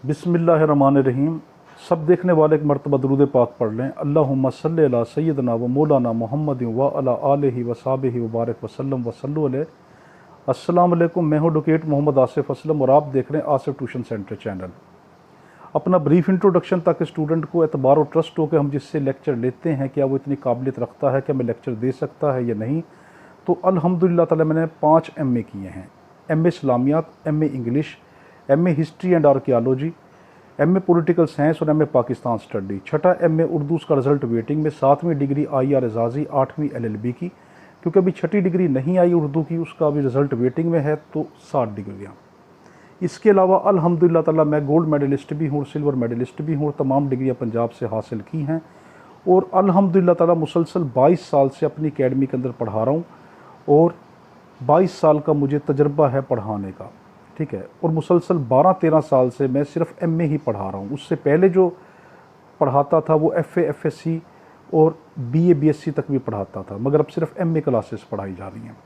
बिस्मिल्लाहिर्रहमानिर्रहीम। सब देखने वाले एक मरतबा दरूद पाक पढ़ लें। अल्लाहुम्मा सल्लि अला सय्यदना व मौलाना मुहम्मद व अला आलिहि व सहाबिहि व बारिक वसल्लम वसल्लु अलैहि। अस्सलाम वालेकुम, मैं हूँ एडवोकेट मोहम्मद आसिफ असलम और आप देख रहे हैं आसिफ ट्यूशन सेंटर चैनल। अपना ब्रीफ इंट्रोडक्शन ताकि स्टूडेंट को एतबार और ट्रस्ट हो कि हम जिससे लेक्चर लेते हैं क्या वो इतनी काबिलियत रखता है कि हमें लेक्चर दे सकता है या नहीं। तो अल्हम्दुलिल्लाह ताला मैंने 5 MA किए हैं। MA इस्लामियात, MA English, MA history and archaeology, MA political science और MA पाकिस्तान स्टडी। छठा MA उर्दू का रिज़ल्ट वेटिंग में। 7वीं डिग्री IR एजाज़ी, 8वीं LLB की, क्योंकि अभी 6ठी डिग्री नहीं आई उर्दू की, उसका अभी रिज़ल्ट वेटिंग में है, तो 7 डिग्रियाँ। इसके अलावा अल्हम्दुलिल्लाह ताला मैं गोल्ड मेडलिस्ट भी हूँ, सिल्वर मेडलिस्ट भी हूँ। तमाम डिग्रियाँ पंजाब से हासिल की हैं और अल्हम्दुलिल्लाह ताला मुसलसल 22 साल से अपनी अकेडमी के अंदर पढ़ा रहा हूँ और 22 साल का मुझे तजर्बा है पढ़ाने का, ठीक है। और मुसलसल 12-13 साल से मैं सिर्फ MA ही पढ़ा रहा हूँ। उससे पहले जो पढ़ाता था वो FA FSC और BA BSc तक भी पढ़ाता था, मगर अब सिर्फ MA क्लासेस पढ़ाई जा रही हैं।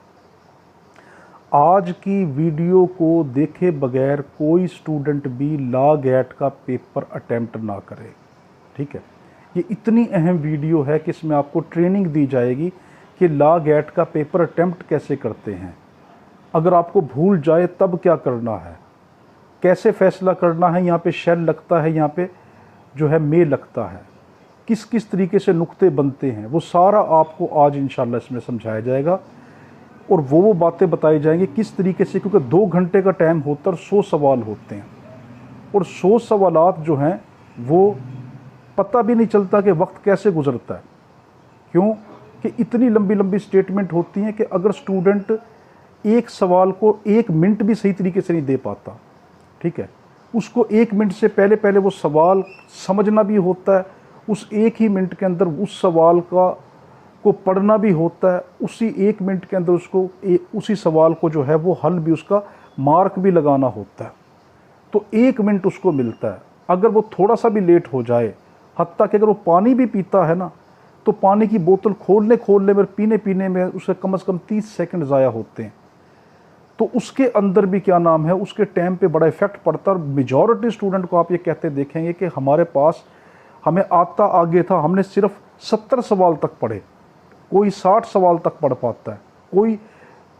आज की वीडियो को देखे बगैर कोई स्टूडेंट भी लॉ गेट का पेपर अटेम्प्ट ना करे, ठीक है। ये इतनी अहम वीडियो है कि इसमें आपको ट्रेनिंग दी जाएगी कि लॉ गेट का पेपर अटेम्प्ट कैसे करते हैं, अगर आपको भूल जाए तब क्या करना है, कैसे फ़ैसला करना है, यहाँ पे शेल लगता है, यहाँ पे जो है मे लगता है, किस किस तरीके से नुक्ते बनते हैं, वो सारा आपको आज इंशाल्लाह इसमें समझाया जाएगा। और वो बातें बताई जाएंगी किस तरीके से, क्योंकि 2 घंटे का टाइम होता है और 100 सवाल होते हैं और 100 सवालात जो हैं वो पता भी नहीं चलता कि वक्त कैसे गुजरता है। क्यों कि इतनी लंबी लंबी स्टेटमेंट होती हैं कि अगर स्टूडेंट एक सवाल को 1 मिनट भी सही तरीके से नहीं दे पाता, ठीक है, उसको 1 मिनट से पहले पहले वो सवाल समझना भी होता है, उस 1 ही मिनट के अंदर उस सवाल को पढ़ना भी होता है, उसी 1 मिनट के अंदर उसको उसी सवाल को जो है वो हल भी, उसका मार्क भी लगाना होता है। तो 1 मिनट उसको मिलता है। अगर वो थोड़ा सा भी लेट हो जाए, हत्ता कि अगर वो पानी भी पीता है ना, तो पानी की बोतल खोलने में, पीने पीने में उसे कम से कम 30 सेकंड ज़ाया होते हैं। तो उसके अंदर भी क्या नाम है, उसके टाइम पे बड़ा इफेक्ट पड़ता है। और मेजॉरिटी स्टूडेंट को आप ये कहते देखेंगे कि हमें आता आगे था, हमने सिर्फ 70 सवाल तक पढ़े, कोई 60 सवाल तक पढ़ पाता है, कोई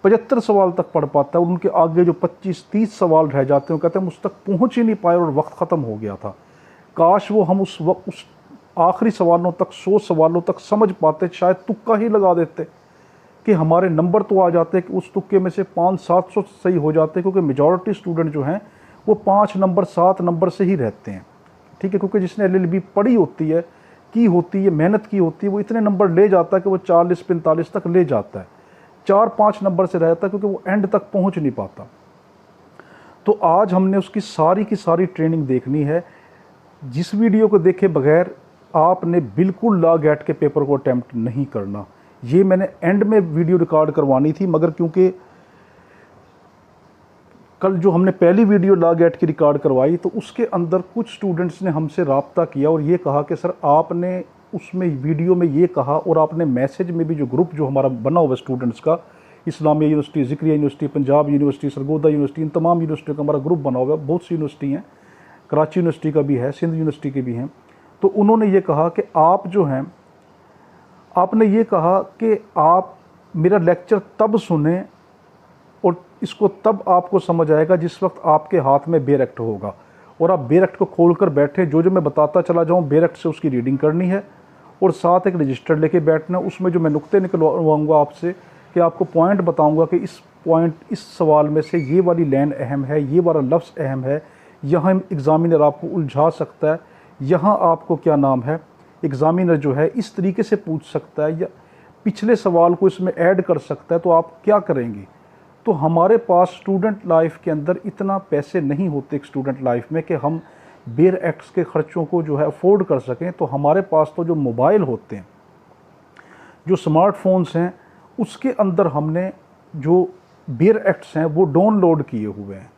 75 सवाल तक पढ़ पाता है, और उनके आगे जो 25-30 सवाल रह जाते हैं, वो कहते हैं मुझ तक पहुँच ही नहीं पाए और वक्त ख़त्म हो गया था। काश वो हम उस आखिरी सवालों तक, 100 सवालों तक समझ पाते, शायद तुक्का ही लगा देते कि हमारे नंबर तो आ जाते कि उस तुक्के में से 500-700 सही हो जाते, क्योंकि मेजॉरिटी स्टूडेंट जो हैं वो 5 नंबर 7 नंबर से ही रहते हैं, ठीक है। क्योंकि जिसने LLB पढ़ी होती है, मेहनत की होती है, वो इतने नंबर ले जाता है कि वो 40-45 तक ले जाता है, 4-5 नंबर से रहता है, क्योंकि वो एंड तक पहुंच नहीं पाता। तो आज हमने उसकी सारी की सारी ट्रेनिंग देखनी है। जिस वीडियो को देखे बगैर आपने बिल्कुल लॉ गेट के पेपर को अटैम्प्ट नहीं करना। ये मैंने एंड में वीडियो रिकॉर्ड करवानी थी, मगर क्योंकि कल जो हमने पहली वीडियो लॉ गेट की रिकॉर्ड करवाई, तो उसके अंदर कुछ स्टूडेंट्स ने हमसे रब्ता किया और ये कहा कि सर आपने उसमें वीडियो में ये कहा, और आपने मैसेज में भी, जो ग्रुप जो हमारा बना हुआ स्टूडेंट्स का, Islamia university, Zakariya university, Punjab university, Sargodha university, इन तमाम यूनिवर्सिटियों का हमारा ग्रुप बना हुआ है। बहुत सी यूनिवर्सिटी हैं, कराची यूनिवर्सिटी का भी है, सिंध यूनिवर्सिटी के भी हैं। तो उन्होंने ये कहा कि आप जो हैं, आपने ये कहा कि आप मेरा लेक्चर तब सुने और इसको तब आपको समझ आएगा जिस वक्त आपके हाथ में बेयर एक्ट होगा, और आप बेयर एक्ट को खोलकर बैठे, जो मैं बताता चला जाऊं बेयर एक्ट से उसकी रीडिंग करनी है, और साथ एक रजिस्टर लेके बैठना, उसमें जो मैं नुक्ते निकलवाऊंगा आपसे, कि आपको पॉइंट बताऊंगा कि इस सवाल में से ये वाली लाइन अहम है, ये वाला लफ्ज़ अहम है, यहाँ एग्ज़ामिनर आपको उलझा सकता है, यहाँ आपको क्या नाम है, एग्ज़ामिनर जो है इस तरीके से पूछ सकता है, या पिछले सवाल को इसमें ऐड कर सकता है, तो आप क्या करेंगे। तो हमारे पास स्टूडेंट लाइफ के अंदर इतना पैसे नहीं होते स्टूडेंट लाइफ में कि हम बेयर एक्ट्स के ख़र्चों को जो है अफोर्ड कर सकें। तो हमारे पास तो जो मोबाइल होते हैं, जो स्मार्टफोन्स हैं, उसके अंदर हमने जो बेयर एक्ट्स हैं वो डाउनलोड किए हुए हैं।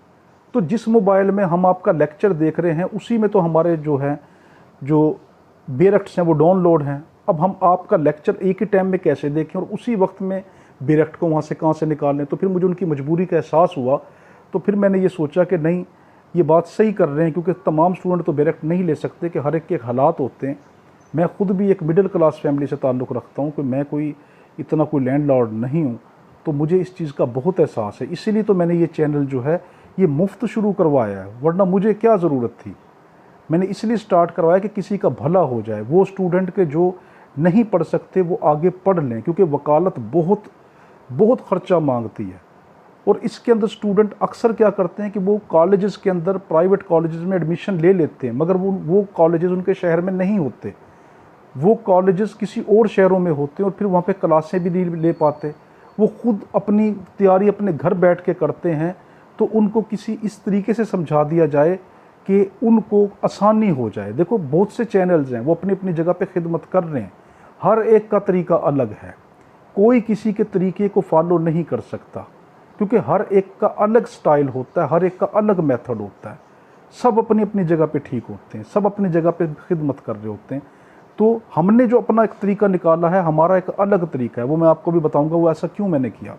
तो जिस मोबाइल में हम आपका लेक्चर देख रहे हैं, उसी में तो हमारे जो है जो बेयर एक्ट्स हैं वो डाउनलोड हैं। अब हम आपका लेक्चर एक ही टाइम में कैसे देखें और उसी वक्त में बेयर एक्ट को वहाँ से कहाँ से निकालें। तो फिर मुझे उनकी मजबूरी का एहसास हुआ, तो फिर मैंने ये सोचा कि नहीं, ये बात सही कर रहे हैं, क्योंकि तमाम स्टूडेंट तो डायरेक्ट नहीं ले सकते कि हर एक के हालात होते हैं। मैं ख़ुद भी एक मिडिल क्लास फैमिली से ताल्लुक़ रखता हूँ कि मैं कोई इतना कोई लैंडलॉर्ड नहीं हूँ, तो मुझे इस चीज़ का बहुत एहसास है। इसीलिए तो मैंने ये चैनल जो है ये मुफ्त शुरू करवाया है, वरना मुझे क्या ज़रूरत थी। मैंने इसलिए स्टार्ट करवाया कि किसी का भला हो जाए, वो स्टूडेंट के जो नहीं पढ़ सकते वो आगे पढ़ लें, क्योंकि वकालत बहुत बहुत ख़र्चा मांगती है। और इसके अंदर स्टूडेंट अक्सर क्या करते हैं कि वो कॉलेजेस के अंदर, प्राइवेट कॉलेजेस में एडमिशन ले लेते हैं, मगर वो कॉलेजेस उनके शहर में नहीं होते, वो कॉलेजेस किसी और शहरों में होते हैं, और फिर वहाँ पे क्लासें भी नहीं ले पाते। वो खुद अपनी तैयारी अपने घर बैठ के करते हैं, तो उनको किसी इस तरीके से समझा दिया जाए कि उनको आसानी हो जाए। देखो बहुत से चैनल्स हैं, वो अपनी अपनी जगह पे खिदमत कर रहे हैं, हर एक का तरीका अलग है, कोई किसी के तरीके को फॉलो नहीं कर सकता, क्योंकि हर एक का अलग स्टाइल होता है, हर एक का अलग मेथड होता है। सब अपनी अपनी जगह पे ठीक होते हैं, सब अपनी जगह पे खिदमत कर रहे होते हैं। तो हमने जो अपना एक तरीका निकाला है, हमारा एक अलग तरीका है, वो मैं आपको भी बताऊंगा वो ऐसा क्यों मैंने किया।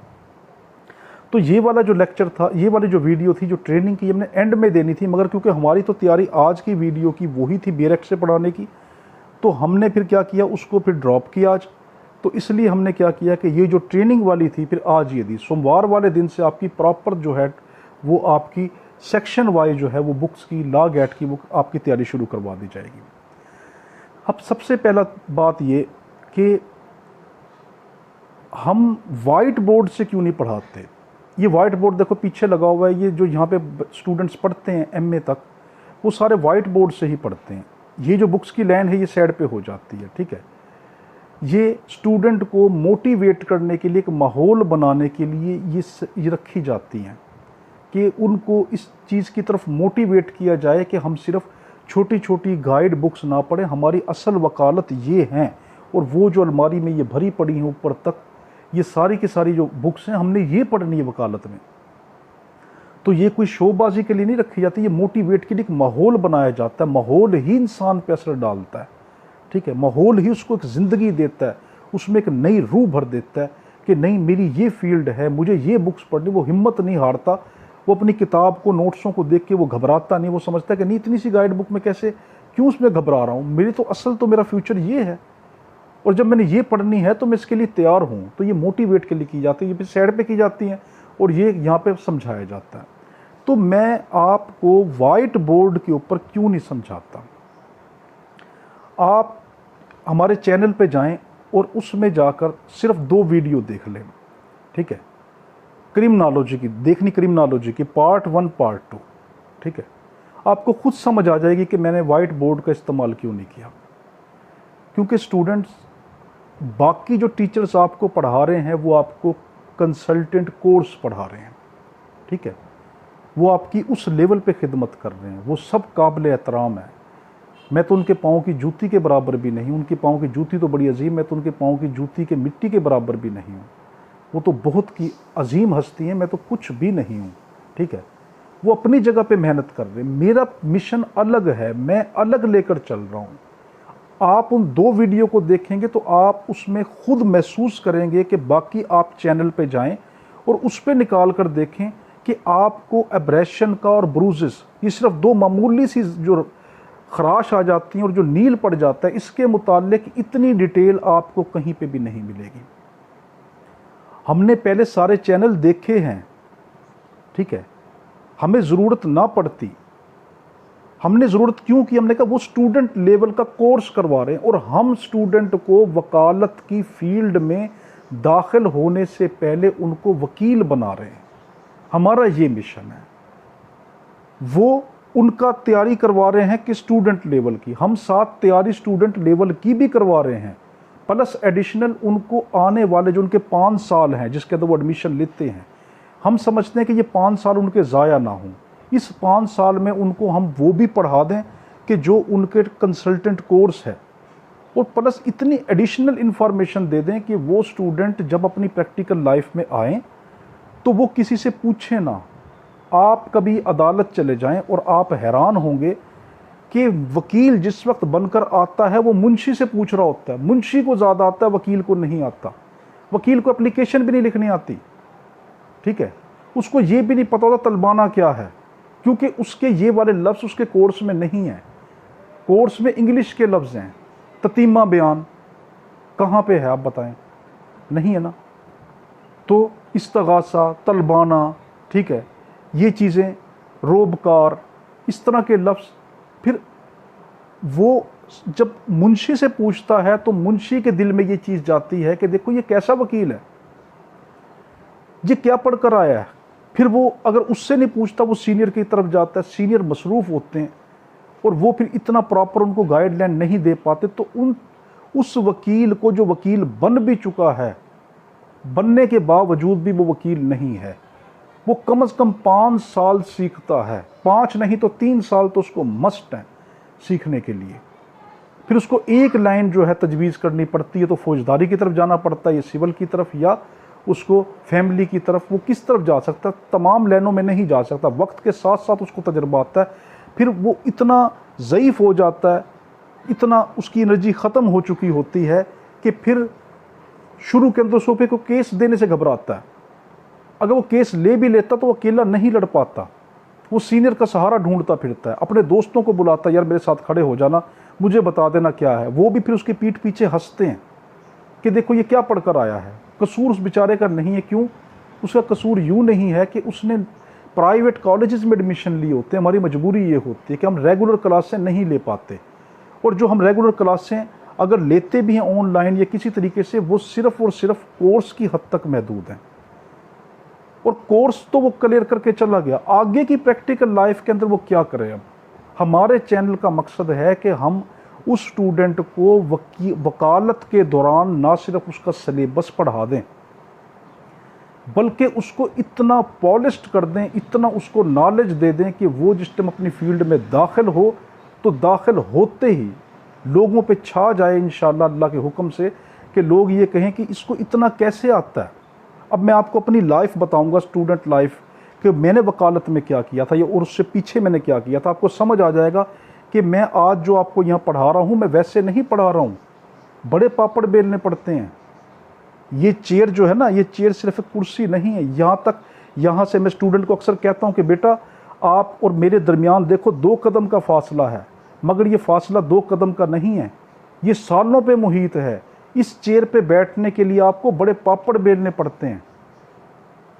तो ये वाला जो लेक्चर था, ये वाली जो वीडियो थी, जो ट्रेनिंग की हमने एंड में देनी थी, मगर क्योंकि हमारी तो तैयारी आज की वीडियो की वही थी BREC से पढ़ाने की, तो हमने फिर क्या किया, उसको फिर ड्रॉप किया आज। तो इसलिए हमने क्या किया कि ये जो ट्रेनिंग वाली थी फिर आज ये दी। सोमवार वाले दिन से आपकी प्रॉपर जो है वो आपकी सेक्शन वाइज जो है वो बुक्स की, लॉ गेट की बुक आपकी तैयारी शुरू करवा दी जाएगी। अब सबसे पहला बात ये कि हम वाइट बोर्ड से क्यों नहीं पढ़ाते। ये वाइट बोर्ड देखो पीछे लगा हुआ है, ये जो यहाँ पे स्टूडेंट्स पढ़ते हैं MA तक, वो सारे वाइट बोर्ड से ही पढ़ते हैं। ये जो बुक्स की लाइन है ये साइड पे हो जाती है, ठीक है। ये स्टूडेंट को मोटिवेट करने के लिए, एक माहौल बनाने के लिए ये रखी जाती हैं कि उनको इस चीज़ की तरफ मोटिवेट किया जाए कि हम सिर्फ छोटी छोटी गाइड बुक्स ना पढ़ें, हमारी असल वकालत ये हैं। और वो जो अलमारी में ये भरी पड़ी हैं ऊपर तक, ये सारी की सारी जो बुक्स हैं हमने ये पढ़नी है वकालत में। तो ये कोई शोबाजी के लिए नहीं रखी जाती, ये मोटिवेट के लिए एक माहौल बनाया जाता है। माहौल ही इंसान पे असर डालता है, ठीक है। माहौल ही उसको एक ज़िंदगी देता है, उसमें एक नई रूह भर देता है कि नहीं मेरी ये फील्ड है, मुझे ये बुक्स पढ़नी। वो हिम्मत नहीं हारता, वो अपनी किताब को, नोट्सों को देख के वो घबराता नहीं। वो समझता है कि नहीं इतनी सी गाइड बुक में कैसे, क्यों उसमें घबरा रहा हूँ, मेरी तो असल तो मेरा फ्यूचर ये है, और जब मैंने ये पढ़नी है तो मैं इसके लिए तैयार हूँ। तो ये मोटिवेट के लिए की जाती है, ये भी साइड पे की जाती हैं और ये यहाँ पे समझाया जाता है। तो मैं आपको वाइट बोर्ड के ऊपर क्यों नहीं समझाता। आप हमारे चैनल पे जाएं और उसमें जाकर सिर्फ 2 वीडियो देख लें, ठीक है। क्रिमिनोलॉजी की देखनी, क्रिमिनोलॉजी की पार्ट 1 पार्ट 2, ठीक है। आपको खुद समझ आ जाएगी कि मैंने वाइट बोर्ड का इस्तेमाल क्यों नहीं किया। क्योंकि स्टूडेंट्स, बाकी जो टीचर्स आपको पढ़ा रहे हैं वो आपको कंसल्टेंट कोर्स पढ़ा रहे हैं, ठीक है। वो आपकी उस लेवल पे खिदमत कर रहे हैं, वो सब काबिल एहतराम है। मैं तो उनके पाँव की जूती के बराबर भी नहीं, उनके पाँव की जूती तो बड़ी अजीम, मैं तो उनके पाँव की जूती के मिट्टी के बराबर भी नहीं हूँ। वो तो बहुत की अजीम हस्ती हैं, मैं तो कुछ भी नहीं हूँ, ठीक है। वो अपनी जगह पे मेहनत कर रहे हैं, मेरा मिशन अलग है, मैं अलग लेकर चल रहा हूँ। आप उन 2 वीडियो को देखेंगे तो आप उसमें खुद महसूस करेंगे कि बाकी आप चैनल पे जाएं और उस पर निकाल कर देखें कि आपको एब्रेशन का और ब्रूजेस, ये सिर्फ 2 मामूली सी जो खराश आ जाती हैं और जो नील पड़ जाता है, इसके मुताल्लिक इतनी डिटेल आपको कहीं पे भी नहीं मिलेगी। हमने पहले सारे चैनल देखे हैं, ठीक है, हमें ज़रूरत ना पड़ती। हमने ज़रूरत क्यों की, हमने कहा वो स्टूडेंट लेवल का कोर्स करवा रहे हैं और हम स्टूडेंट को वकालत की फील्ड में दाखिल होने से पहले उनको वकील बना रहे हैं। हमारा ये मिशन है। वो उनका तैयारी करवा रहे हैं कि स्टूडेंट लेवल की, हम साथ तैयारी स्टूडेंट लेवल की भी करवा रहे हैं, प्लस एडिशनल उनको आने वाले जो उनके 5 साल हैं जिसके अंदर वो एडमिशन लेते हैं, हम समझते हैं कि ये 5 साल उनके ज़ाया ना हों। इस 5 साल में उनको हम वो भी पढ़ा दें कि जो उनके कंसल्टेंट कोर्स है, और प्लस इतनी एडिशनल इन्फॉर्मेशन दे दें कि वो स्टूडेंट जब अपनी प्रैक्टिकल लाइफ में आएँ तो वो किसी से पूछे ना। आप कभी अदालत चले जाएं और आप हैरान होंगे कि वकील जिस वक्त बनकर आता है वो मुंशी से पूछ रहा होता है, मुंशी को ज़्यादा आता है, वकील को नहीं आता। वकील को एप्लीकेशन भी नहीं लिखनी आती, ठीक है, उसको ये भी नहीं पता होता तलबाना क्या है, क्योंकि उसके ये वाले लफ्ज़ उसके कोर्स में नहीं है। कोर्स में इंग्लिश के लफ्ज़ हैं। ततीमा बयान कहाँ पे है आप बताएं? नहीं है ना। तो इस्तगासा, तलबाना, ठीक है, ये चीज़ें, रोबकार, इस तरह के लफ्ज़। फिर वो जब मुंशी से पूछता है तो मुंशी के दिल में ये चीज़ जाती है कि देखो ये कैसा वकील है, ये क्या पढ़कर आया है। फिर वो अगर उससे नहीं पूछता वो सीनियर की तरफ जाता है, सीनियर मसरूफ़ होते हैं और वो फिर इतना प्रॉपर उनको गाइडलाइन नहीं दे पाते। तो उस वकील को, जो वकील बन भी चुका है, बनने के बावजूद भी वो वकील नहीं है, वो कम से कम 5 साल सीखता है, 5 नहीं तो 3 साल तो उसको मस्ट है सीखने के लिए। फिर उसको एक लाइन जो है तजवीज़ करनी पड़ती है, तो फौजदारी की तरफ जाना पड़ता है या सिविल की तरफ या उसको फैमिली की तरफ, वो किस तरफ जा सकता है, तमाम लाइनों में नहीं जा सकता। वक्त के साथ साथ उसको तजर्बा आता है, फिर वो इतना ज़ईफ़ हो जाता है, इतना उसकी एनर्जी ख़त्म हो चुकी होती है कि फिर शुरू के अंदर सोफे को केस देने से घबराता है। अगर वो केस ले भी लेता तो वो अकेला नहीं लड़ पाता, वो सीनियर का सहारा ढूंढता फिरता है, अपने दोस्तों को बुलाता है, यार मेरे साथ खड़े हो जाना, मुझे बता देना क्या है। वो भी फिर उसके पीठ पीछे हंसते हैं कि देखो ये क्या पढ़कर आया है। कसूर उस बेचारे का नहीं है। क्यों? उसका कसूर यूँ नहीं है कि उसने प्राइवेट कॉलेजेस में एडमिशन लिए होते हैं। हमारी मजबूरी ये होती है कि हम रेगुलर क्लासें नहीं ले पाते, और जो हम रेगुलर क्लासें अगर लेते भी हैं ऑनलाइन या किसी तरीके से, वो सिर्फ़ और सिर्फ कोर्स की हद तक महदूद हैं, और कोर्स तो वो क्लियर करके चला गया। आगे की प्रैक्टिकल लाइफ के अंदर वो क्या करें। अब हमारे चैनल का मकसद है कि हम उस स्टूडेंट को वकालत के दौरान ना सिर्फ उसका सिलेबस पढ़ा दें, बल्कि उसको इतना पॉलिश्ड कर दें, इतना उसको नॉलेज दे दें कि वो जिस टाइम अपनी फील्ड में दाखिल हो तो दाखिल होते ही लोगों पे छा जाए इंशाअल्लाह अल्लाह के हुक्म से, कि लोग ये कहें कि इसको इतना कैसे आता है। अब मैं आपको अपनी लाइफ बताऊंगा, स्टूडेंट लाइफ, कि मैंने वकालत में क्या किया था या और उससे पीछे मैंने क्या किया था। आपको समझ आ जाएगा कि मैं आज जो आपको यहाँ पढ़ा रहा हूँ मैं वैसे नहीं पढ़ा रहा हूँ। बड़े पापड़ बेलने पड़ते हैं। ये चेयर जो है ना, ये चेयर सिर्फ एक कुर्सी नहीं है। यहाँ से मैं स्टूडेंट को अक्सर कहता हूँ कि बेटा आप और मेरे दरमियान देखो 2 कदम का फासला है, मगर ये फासला 2 कदम का नहीं है, ये सालों पे मुहित है। इस चेयर पे बैठने के लिए आपको बड़े पापड़ बेलने पड़ते हैं।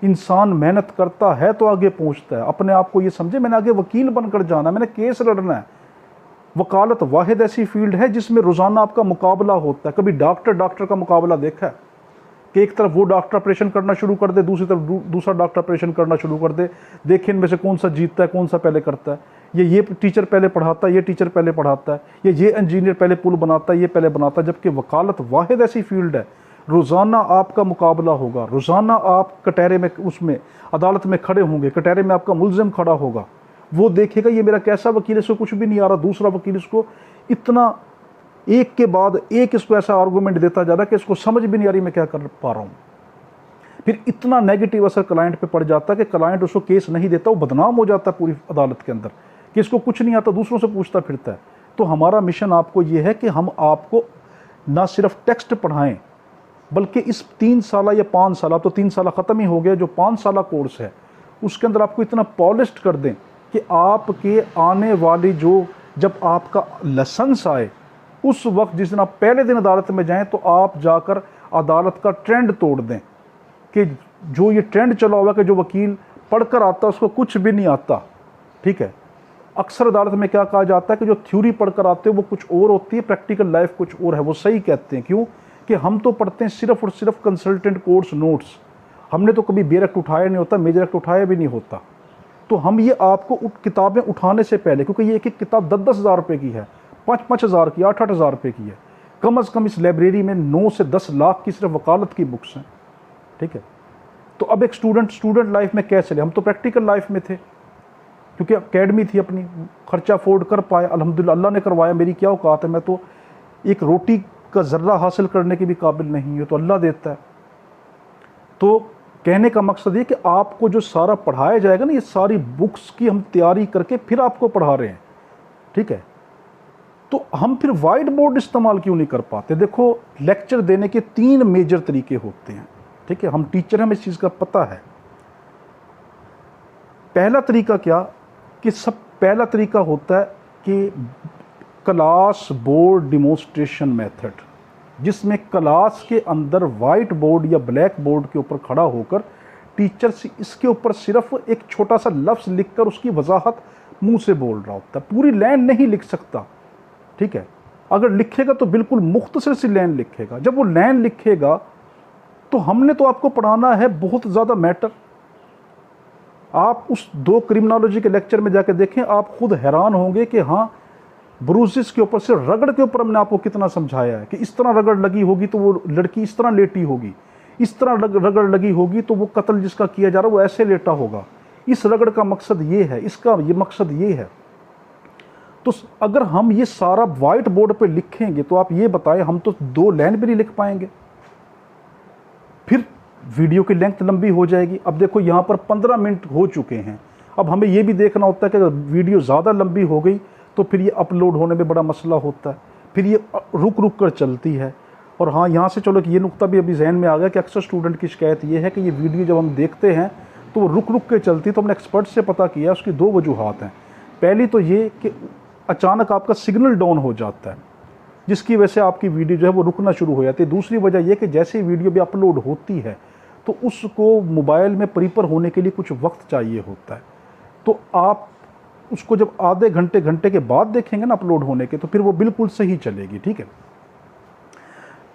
इंसान मेहनत करता है तो आगे पहुंचता है। अपने आप को ये समझे मैंने आगे वकील बनकर जाना है, मैंने केस लड़ना है। वकालत वाहिद ऐसी फील्ड है जिसमें रोज़ाना आपका मुकाबला होता है। कभी डॉक्टर का मुकाबला देखा है कि एक तरफ वो डॉक्टर ऑपरेशन करना शुरू कर दे, दूसरी तरफ दूसरा डॉक्टर ऑपरेशन करना शुरू कर दे, देखें इनमें से कौन सा जीतता है, कौन सा पहले करता है। ये टीचर पहले पढ़ाता है, ये टीचर पहले पढ़ाता है, ये इंजीनियर पहले पुल बनाता है, ये पहले बनाता है। जबकि वकालत वाहिद ऐसी फील्ड है, रोज़ाना आपका मुकाबला होगा, रोज़ाना आप कटहरे में, उसमें अदालत में खड़े होंगे, कटहरे में आपका मुलजिम खड़ा होगा, वो देखेगा ये मेरा कैसा वकील है, इसको कुछ भी नहीं आ रहा। दूसरा वकील इसको इतना एक के बाद एक इसको ऐसा आर्गूमेंट देता जा रहा है कि इसको समझ भी नहीं आ रही मैं क्या कर पा रहा हूँ। फिर इतना नेगेटिव असर क्लाइंट पे पड़ जाता है कि क्लाइंट उसको केस नहीं देता, वो बदनाम हो जाता है पूरी अदालत के अंदर कि इसको कुछ नहीं आता, दूसरों से पूछता फिरता है। तो हमारा मिशन आपको ये है कि हम आपको ना सिर्फ टेक्स्ट पढ़ाएं, बल्कि इस 3 साल या 5 साल, अब तो 3 साल ख़त्म ही हो गया, जो 5 साल कोर्स है उसके अंदर आपको इतना पॉलिश्ड कर दें कि आपके आने वाली जब आपका लाइसेंस आए उस वक्त जिस दिन आप पहले दिन अदालत में जाएं तो आप जाकर अदालत का ट्रेंड तोड़ दें कि जो ये ट्रेंड चला हुआ कि जो वकील पढ़कर आता है उसको कुछ भी नहीं आता। ठीक है, अक्सर अदालत में क्या कहा जाता है कि जो थ्योरी पढ़कर आते हैं वो कुछ और होती है, प्रैक्टिकल लाइफ कुछ और है। वो सही कहते हैं। क्यों? कि हम तो पढ़ते हैं सिर्फ और सिर्फ कंसल्टेंट कोर्स नोट्स, हमने तो कभी बेयर एक्ट उठाया नहीं होता, मेजर एक्ट उठाया भी नहीं होता। तो हम ये आपको किताबें उठाने से पहले, क्योंकि ये एक एक किताब 10-10 हज़ार रुपये की है, 5-5 हज़ार की, 8-8 हज़ार रुपये की है। कम से कम इस लाइब्रेरी में 9 से 10 लाख की सिर्फ वकालत की बुक्स हैं। ठीक है, तो अब एक स्टूडेंट लाइफ में कैसे चले? हम तो प्रैक्टिकल लाइफ में थे, क्योंकि अकेडमी थी अपनी, खर्चा अफोर्ड कर पाए, अल्हम्दुलिल्लाह अल्लाह ने करवाया। मेरी क्या औकात है, मैं तो एक रोटी का ज़र्रा हासिल करने के भी काबिल नहीं है, तो अल्लाह देता है। तो कहने का मकसद ये कि आपको जो सारा पढ़ाया जाएगा ना, ये सारी बुक्स की हम तैयारी करके फिर आपको पढ़ा रहे हैं। ठीक है, तो हम फिर वाइट बोर्ड इस्तेमाल क्यों नहीं कर पाते? देखो, लेक्चर देने के 3 मेजर तरीके होते हैं। ठीक है, हम टीचर हैं, हमें इस चीज़ का पता है। पहला तरीका क्या कि सब पहला तरीका होता है कि क्लास बोर्ड डिमॉन्स्ट्रेशन मेथड, जिसमें क्लास के अंदर वाइट बोर्ड या ब्लैक बोर्ड के ऊपर खड़ा होकर टीचर से इसके ऊपर सिर्फ एक छोटा सा लफ्ज़ लिखकर उसकी वजाहत मुंह से बोल रहा होता है। पूरी लाइन नहीं लिख सकता, ठीक है। अगर लिखेगा तो बिल्कुल मुख्तसर सी लाइन लिखेगा। जब वो लाइन लिखेगा तो हमने तो आपको पढ़ाना है बहुत ज़्यादा मैटर। आप उस 2 क्रिमिनोलॉजी के लेक्चर में जाकर देखें, आप खुद हैरान होंगे कि हाँ, ब्रूसेस के ऊपर से रगड़ के ऊपर हमने आपको कितना समझाया है कि इस तरह रगड़ लगी होगी तो वो लड़की इस तरह लेटी होगी, इस तरह रगड़ लगी होगी तो वो कत्ल जिसका किया जा रहा है वो ऐसे लेटा होगा। इस रगड़ का मकसद ये है, इसका ये मकसद ये है। तो अगर हम ये सारा वाइट बोर्ड पे लिखेंगे तो आप ये बताएं, हम तो 2 लाइन भी नहीं लिख पाएंगे, फिर वीडियो की लेंथ लंबी हो जाएगी। अब देखो यहाँ पर 15 मिनट हो चुके हैं। अब हमें ये भी देखना होता है कि अगर वीडियो ज़्यादा लंबी हो गई तो फिर ये अपलोड होने में बड़ा मसला होता है, फिर ये रुक रुक कर चलती है। और हाँ, यहाँ से चलो कि ये नुक्ता भी अभी जहन में आ गया कि अक्सर स्टूडेंट की शिकायत ये है कि ये वीडियो जब हम देखते हैं तो वो रुक रुक के चलती। तो हमने एक्सपर्ट से पता किया, उसकी 2 वजूहात हैं। पहली तो ये कि अचानक आपका सिग्नल डाउन हो जाता है, जिसकी वजह से आपकी वीडियो जो है वो रुकना शुरू हो जाती है। दूसरी वजह यह कि जैसे ही वीडियो भी अपलोड होती है तो उसको मोबाइल में प्रीपर होने के लिए कुछ वक्त चाहिए होता है। तो आप उसको जब आधे घंटे के बाद देखेंगे ना अपलोड होने के, तो फिर वो बिल्कुल सही चलेगी, ठीक है।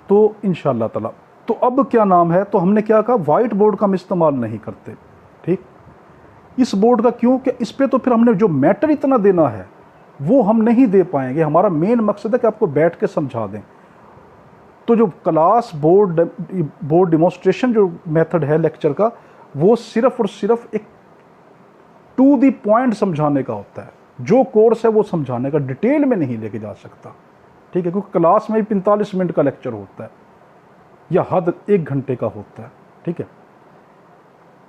तो इंशाअल्लाह ताला, तो अब क्या नाम है, तो हमने क्या कहा, वाइट बोर्ड का हम इस्तेमाल नहीं करते, ठीक। इस बोर्ड का क्यों, कि इस पर तो फिर हमने जो मैटर इतना देना है वो हम नहीं दे पाएंगे। हमारा मेन मकसद है कि आपको बैठ के समझा दें। तो जो क्लास बोर्ड डिमॉन्स्ट्रेशन जो मेथड है लेक्चर का, वो सिर्फ और सिर्फ एक टू द पॉइंट समझाने का होता है। जो कोर्स है वो समझाने का, डिटेल में नहीं लेके जा सकता, ठीक है। क्योंकि क्लास में 45 मिनट का लेक्चर होता है या हद 1 घंटे का होता है, ठीक है।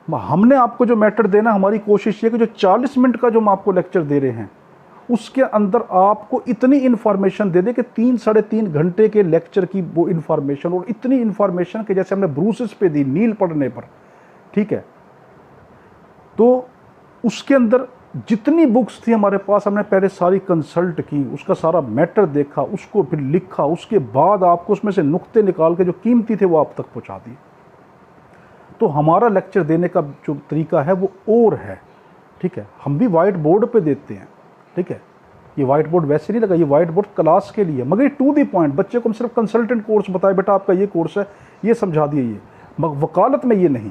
हमने आपको जो मैटर देना, हमारी कोशिश ये कि जो 40 मिनट का जो हम आपको लेक्चर दे रहे हैं उसके अंदर आपको इतनी इन्फॉर्मेशन दे दे कि 3-3.5 घंटे के लेक्चर की वो इन्फॉर्मेशन, और इतनी इन्फॉर्मेशन कि जैसे हमने ब्रूसेस पे दी नील पढ़ने पर, ठीक है। तो उसके अंदर जितनी बुक्स थी हमारे पास, हमने पहले सारी कंसल्ट की, उसका सारा मैटर देखा, उसको फिर लिखा, उसके बाद आपको उसमें से नुक्ते निकाल के जो कीमती थे वो आप तक पहुंचा दिए। तो हमारा लेक्चर देने का जो तरीका है वो और है, ठीक है। हम भी वाइट बोर्ड पे देते हैं, ठीक है। ये वाइट बोर्ड वैसे नहीं लगा, ये वाइट बोर्ड क्लास के लिए, मगर टू दी पॉइंट। बच्चे को हम सिर्फ कंसल्टेंट कोर्स बताए, बेटा आपका ये कोर्स है, ये समझा दिए, ये वकालत में ये नहीं,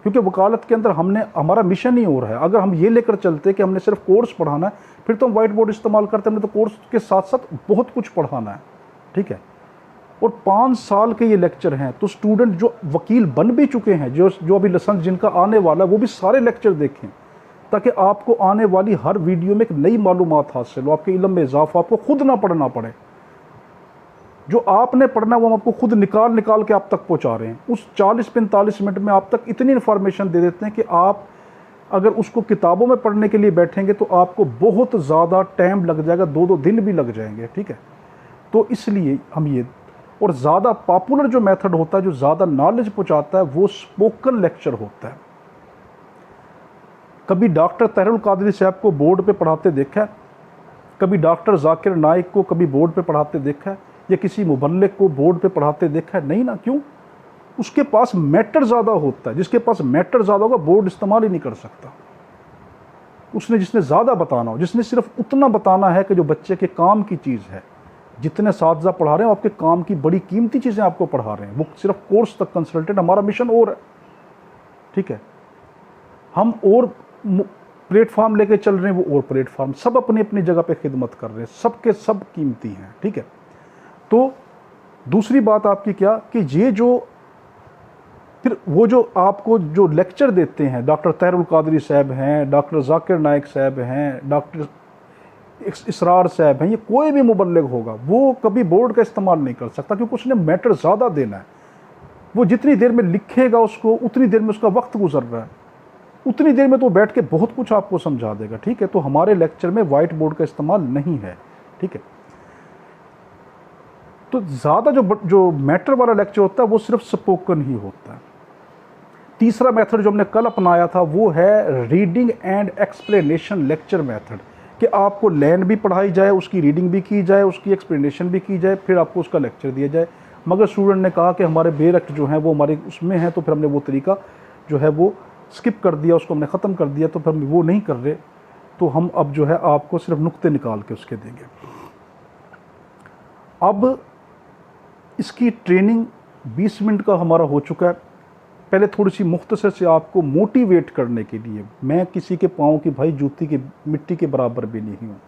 क्योंकि वकालत के अंदर हमने, हमारा मिशन ही और है। अगर हम ये लेकर चलते कि हमने सिर्फ कोर्स पढ़ाना है, फिर तो हम वाइट बोर्ड इस्तेमाल करते हैं। हमने तो कोर्स के साथ साथ बहुत कुछ पढ़ाना है, ठीक है। और 5 साल के ये लेक्चर हैं, तो स्टूडेंट जो वकील बन भी चुके हैं, जो अभी लाइसेंस जिनका आने वाला है, वो भी सारे लेक्चर देखें, ताकि आपको आने वाली हर वीडियो में एक नई मालूमात हासिल हो, आपके इल्म में इजाफा, आपको खुद ना पढ़ना पड़े। जो आपने पढ़ना वो हम आपको खुद निकाल के आप तक पहुंचा रहे हैं। उस 40-45 मिनट में आप तक इतनी इन्फॉर्मेशन दे देते हैं कि आप अगर उसको किताबों में पढ़ने के लिए बैठेंगे तो आपको बहुत ज़्यादा टाइम लग जाएगा, 2-2 दिन भी लग जाएंगे, ठीक है। तो इसलिए हम ये, और ज़्यादा पॉपुलर जो मेथड होता है, जो ज़्यादा नॉलेज पहुँचाता है, वो स्पोकन लेक्चर होता है। कभी डॉक्टर तहरुल कादरी साहब को बोर्ड पे पढ़ाते देखा है, कभी डॉक्टर जाकिर नाइक को कभी बोर्ड पे पढ़ाते देखा है, या किसी मुबल्लिग को बोर्ड पे पढ़ाते देखा है? नहीं ना। क्यों? उसके पास मैटर ज़्यादा होता है। जिसके पास मैटर ज़्यादा होगा बोर्ड इस्तेमाल ही नहीं कर सकता। जिसने ज़्यादा बताना हो, जिसने सिर्फ उतना बताना है कि जो बच्चे के काम की चीज़ है। जितने साथीज़ा पढ़ा रहे हैं आपके काम की बड़ी कीमती चीज़ें आपको पढ़ा रहे हैं, वो सिर्फ कोर्स तक कंसल्टेंट। हमारा मिशन और है, ठीक है। हम और प्लेटफार्म लेके चल रहे हैं, वो और प्लेटफार्म, सब अपनी अपनी जगह पे खिदमत कर रहे हैं, सबके सब कीमती हैं, ठीक है। तो दूसरी बात आपकी क्या कि ये जो फिर वो जो आपको जो लेक्चर देते हैं, डॉक्टर तहरुल कादरी साहब हैं, डॉक्टर जाकिर नाइक साहब हैं, डॉक्टर इसरार साहब हैं, ये कोई भी मुबल्लिग होगा वो कभी बोर्ड का इस्तेमाल नहीं कर सकता, क्योंकि उसने मैटर ज़्यादा देना है। वो जितनी देर में लिखेगा उसको, उतनी देर में उसका वक्त गुजर रहा है, उतनी देर में तो बैठ के बहुत कुछ आपको समझा देगा, ठीक है। तो हमारे लेक्चर में वाइट बोर्ड का इस्तेमाल नहीं है, ठीक है। तो ज़्यादा जो मैटर वाला लेक्चर होता है वो सिर्फ स्पोकन ही होता है। तीसरा मेथड जो हमने कल अपनाया था वो है reading and explanation lecture method, कि आपको लैन भी पढ़ाई जाए, उसकी रीडिंग भी की जाए, उसकी एक्सप्लेनेशन भी की जाए, फिर आपको उसका लेक्चर दिया जाए। मगर स्टूडेंट ने कहा कि हमारे बेरक्ट जो हैं वो हमारे उसमें हैं, तो फिर हमने वो तरीका जो है वो स्किप कर दिया, उसको हमने ख़त्म कर दिया, तो फिर हम वो नहीं कर रहे। तो हम अब जो है आपको सिर्फ नुक्ते निकाल के उसके देंगे। अब इसकी ट्रेनिंग 20 मिनट का हमारा हो चुका है। पहले थोड़ी सी मुख्तसर से आपको मोटिवेट करने के लिए, मैं किसी के पाँव की भाई जूती की मिट्टी के बराबर भी नहीं हूँ,